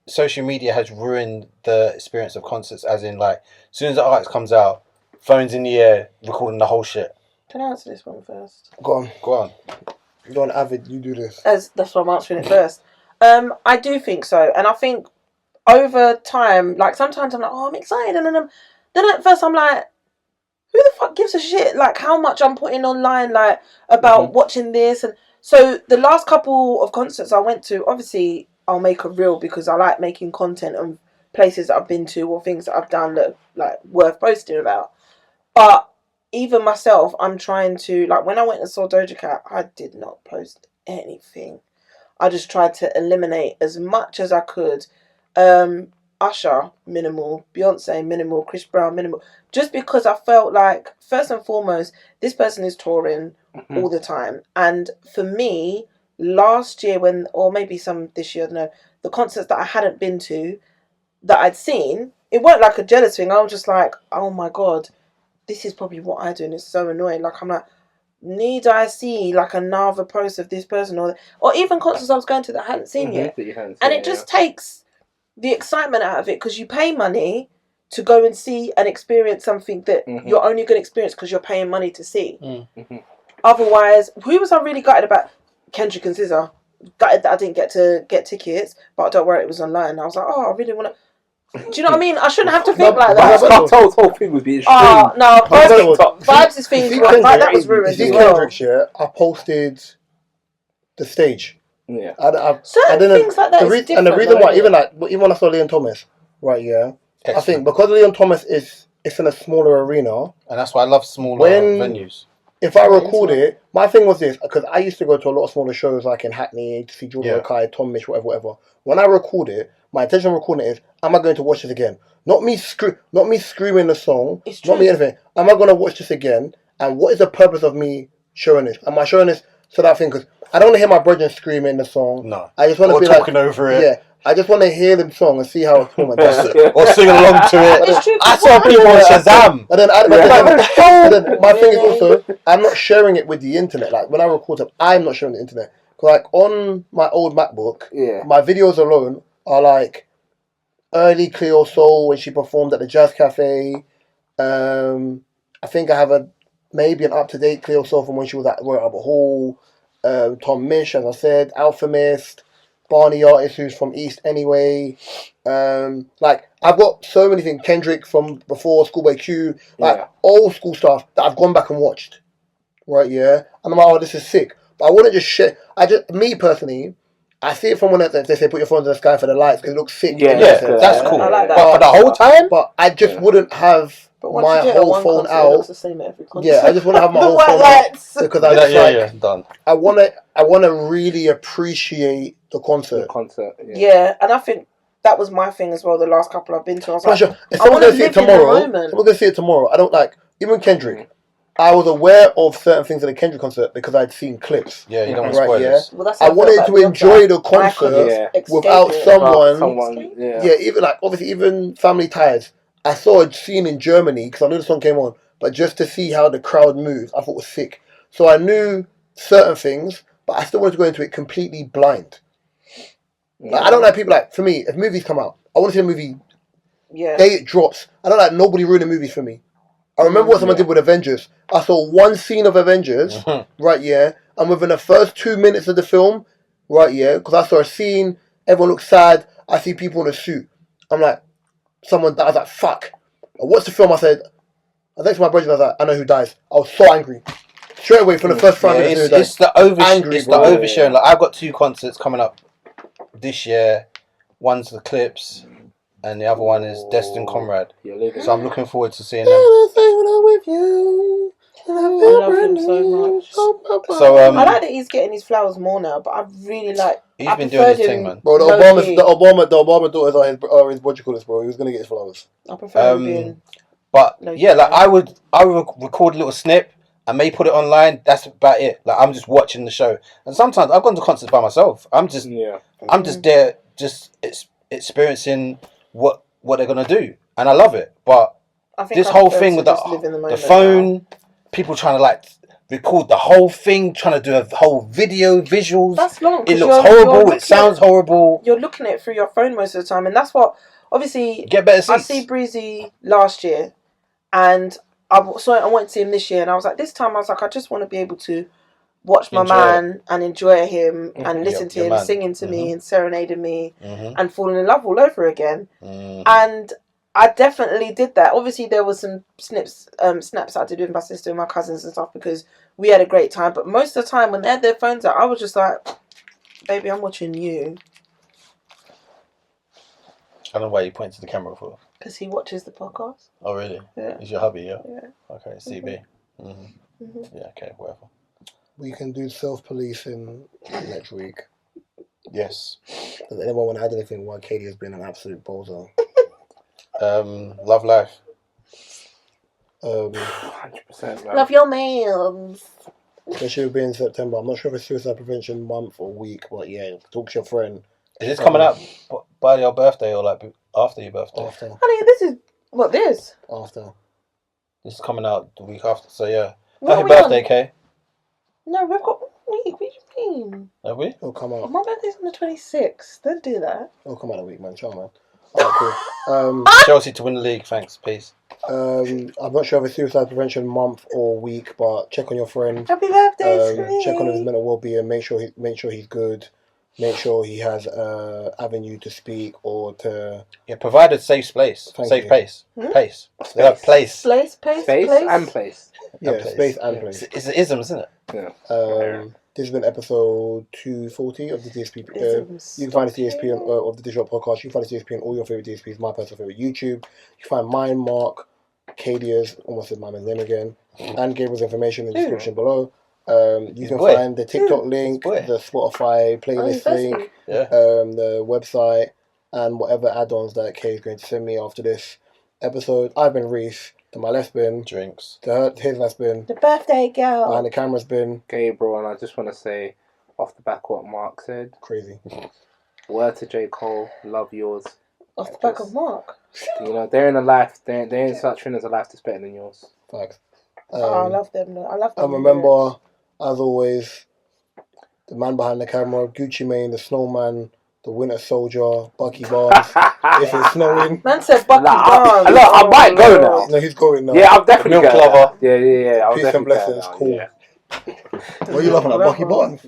social media has ruined the experience of concerts? As in, like, as soon as the artist comes out, phones in the air, recording the whole shit. Can I answer this one first? Go on. You're an avid. You do this. That's why I'm answering it first. I do think so, and I think over time, like sometimes I'm like, oh, I'm excited, and then at first I'm like, who the fuck gives a shit? Like how much I'm putting online, like about watching this, and so the last couple of concerts I went to, obviously I'll make a reel because I like making content on places that I've been to or things that I've done that like worth posting about. But even myself, I'm trying to, like when I went and saw Doja Cat, I did not post anything. I just tried to eliminate as much as I could. Usher, minimal. Beyonce, minimal. Chris Brown, minimal. Just because I felt like, first and foremost, this person is touring all the time. And for me, last year or maybe some this year, I don't know, the concerts that I hadn't been to, that I'd seen, it weren't like a jealous thing. I was just like, oh my God, this is probably what I do, and it's so annoying. Like, I'm like, need I see like another post of this person or even concerts I was going to that I hadn't seen yet? And it just takes the excitement out of it because you pay money to go and see and experience something that you're only going to experience because you're paying money to see. Otherwise, who was I really gutted about? Kendrick and SZA. Gutted that I didn't get tickets, but don't worry, it was online. I was like, oh, I really want to. Do you know what I mean? I shouldn't have to think like that. This whole thing would be extreme. Oh, no. Vibes' thing, that was ruined. See Kendrick's, yeah? I posted the stage. Yeah. Certain things like that is different. And the reason why, even when I saw Leon Thomas, right, yeah, I think because Leon Thomas it's in a smaller arena. And that's why I love smaller venues. If I record it, my thing was this, because I used to go to a lot of smaller shows like in Hackney, to see Jordan Okai, Tom Misch, whatever. When I record it, my intention of recording it is, am I going to watch this again? Not me screaming the song, not me anything. Am I going to watch this again? And what is the purpose of me showing this? Am I showing this so that thing? Because I don't want to hear my brethren screaming the song. No. I just want to be talking over it. Yeah. I just want to hear the song and see how it's performed. Or sing along to it. I saw people on Shazam. And then my thing is also, I'm not sharing it with the internet. Like when I record it, I'm not sharing the internet. Like on my old MacBook, my videos alone are like early Cleo Soul when she performed at the Jazz Cafe. I think I have maybe an up-to-date Cleo Soul from when she was at Royal Albert Hall. Tom Misch, as I said, Alchemist, Barney artist who's from East anyway. Like I've got so many things. Kendrick from before, Schoolboy Q, like old school stuff that I've gone back and watched. Right, yeah. And I'm like, oh, this is sick. But I wouldn't just share. Me personally, I see it from when they say put your phone in the sky for the lights because it looks sick. Yeah, that's cool. I like that. But for the whole time? But I just wouldn't have my whole phone out. It looks the same at every concert. Yeah, I just want to have my whole phone out because done. I want to really appreciate the concert. Yeah, and I think that was my thing as well. The last couple I've been to, I was like, if someone's going to see it tomorrow, I don't like even Kendrick. I was aware of certain things at the Kendrick concert because I'd seen clips. Yeah, you don't want spoilers. Well, I wanted to enjoy the concert without someone. Even like obviously even Family Ties. I saw a scene in Germany because I knew the song came on, but just to see how the crowd moved, I thought it was sick. So I knew certain things, but I still wanted to go into it completely blind. Like, I don't like people for me, if movies come out, I want to see a movie. Yeah. Day it drops. I don't like nobody ruining movies for me. I remember what someone did with Avengers. I saw one scene of Avengers, right, yeah, and within the first 2 minutes of the film, right, yeah, because I saw a scene, everyone looks sad, I see people in a suit. I'm like, someone died. I was like, fuck. I watched the film, I said, I think to my brother, I was like, I know who dies. I was so angry. Straight away from the first Friday. It's the oversharing. Like I've got 2 concerts coming up this year. One's the Clips, and the other one is Destin Conrad. So I'm looking forward to seeing them. I love him so much. So I like that he's getting his flowers more now, but I really like. He's been doing his thing, man. Bro, the Obama daughters are his what you call this, bro. He was gonna get his flowers. I prefer him being. But yeah, like I would record a little snip. I may put it online. That's about it. Like I'm just watching the show, and sometimes I've gone to concerts by myself. I'm just there, just experiencing what they're gonna do, and I love it. But this whole thing with the phone, people trying to like record the whole thing, trying to do a whole video, visuals. That's long. It looks horrible. It sounds horrible. You're looking at it through your phone most of the time, and that's what obviously get better seats. I see Breezy last year, and I went to see him this year, and I was like, this time I was like, I just want to be able to watch my man and enjoy him and listen to him singing to me and serenading me and falling in love all over again. And I definitely did that. Obviously, there was some snaps I did with my sister and my cousins and stuff because we had a great time. But most of the time, when they had their phones out, I was just like, baby, I'm watching you. I don't know why you point to the camera for. Because he watches the podcast. Oh, really? Yeah. He's your hubby, yeah? Yeah. Okay, CB. Yeah, okay, whatever. We can do self-policing next week. Yes. Does anyone want to add anything while Katie has been an absolute bozo? Love life. 100%. Love your man. It should be in September. I'm not sure if it's Suicide Prevention Month or week, but yeah, talk to your friend. Is this coming out by your birthday or like after your birthday? After. Honey, this is what this? After. This is coming out the week after, so yeah. What Happy birthday, Kay. No, we've got a week. What do you mean? Have we? It'll come out. My birthday's on the 26th. Don't do that. It'll come out a week, man. Ciao, man. Alright, cool. Chelsea to win the league, thanks. Peace. I'm not sure if it's Suicide Prevention Month or week, but check on your friend. Happy birthday to me. Check on his mental well-being. Make sure he's good. Make sure he has avenue to speak or to provide a safe space. Safe pace. Place. Space and place. Yeah, space and place. It's an ism, isn't it? Yeah. This has been episode 240 of the DSP. You can find the DSP of the Digital Podcast. You can find the DSP on all your favorite DSPs. My personal favorite YouTube. You can find mine, Mark, Cadia's, almost said my man's name again, and Gabriel's information in the description below. You can find the TikTok link, the Spotify playlist link, the website, and whatever add-ons that Kay is going to send me after this episode. I've been Reese. To my left's been drinks. To his left's been the birthday girl. Behind the camera's been Gabriel, and I just want to say, off the back of what Mark said, crazy. Word to J. Cole, love yours. Off the back of Mark. You know, they're in a life. They're in such thing as a life that's better than yours. Facts. I love them. I love them. And remember, as always, the man behind the camera, Gucci Mane, the Snowman, the Winter Soldier, Bucky Barnes. If it's snowing, man said Bucky Barnes. Look, I might go now. No, he's going now. Yeah, I'm definitely going. Yeah. Peace and blessings. Cool. Yeah. What are you laughing at, Bucky Barnes?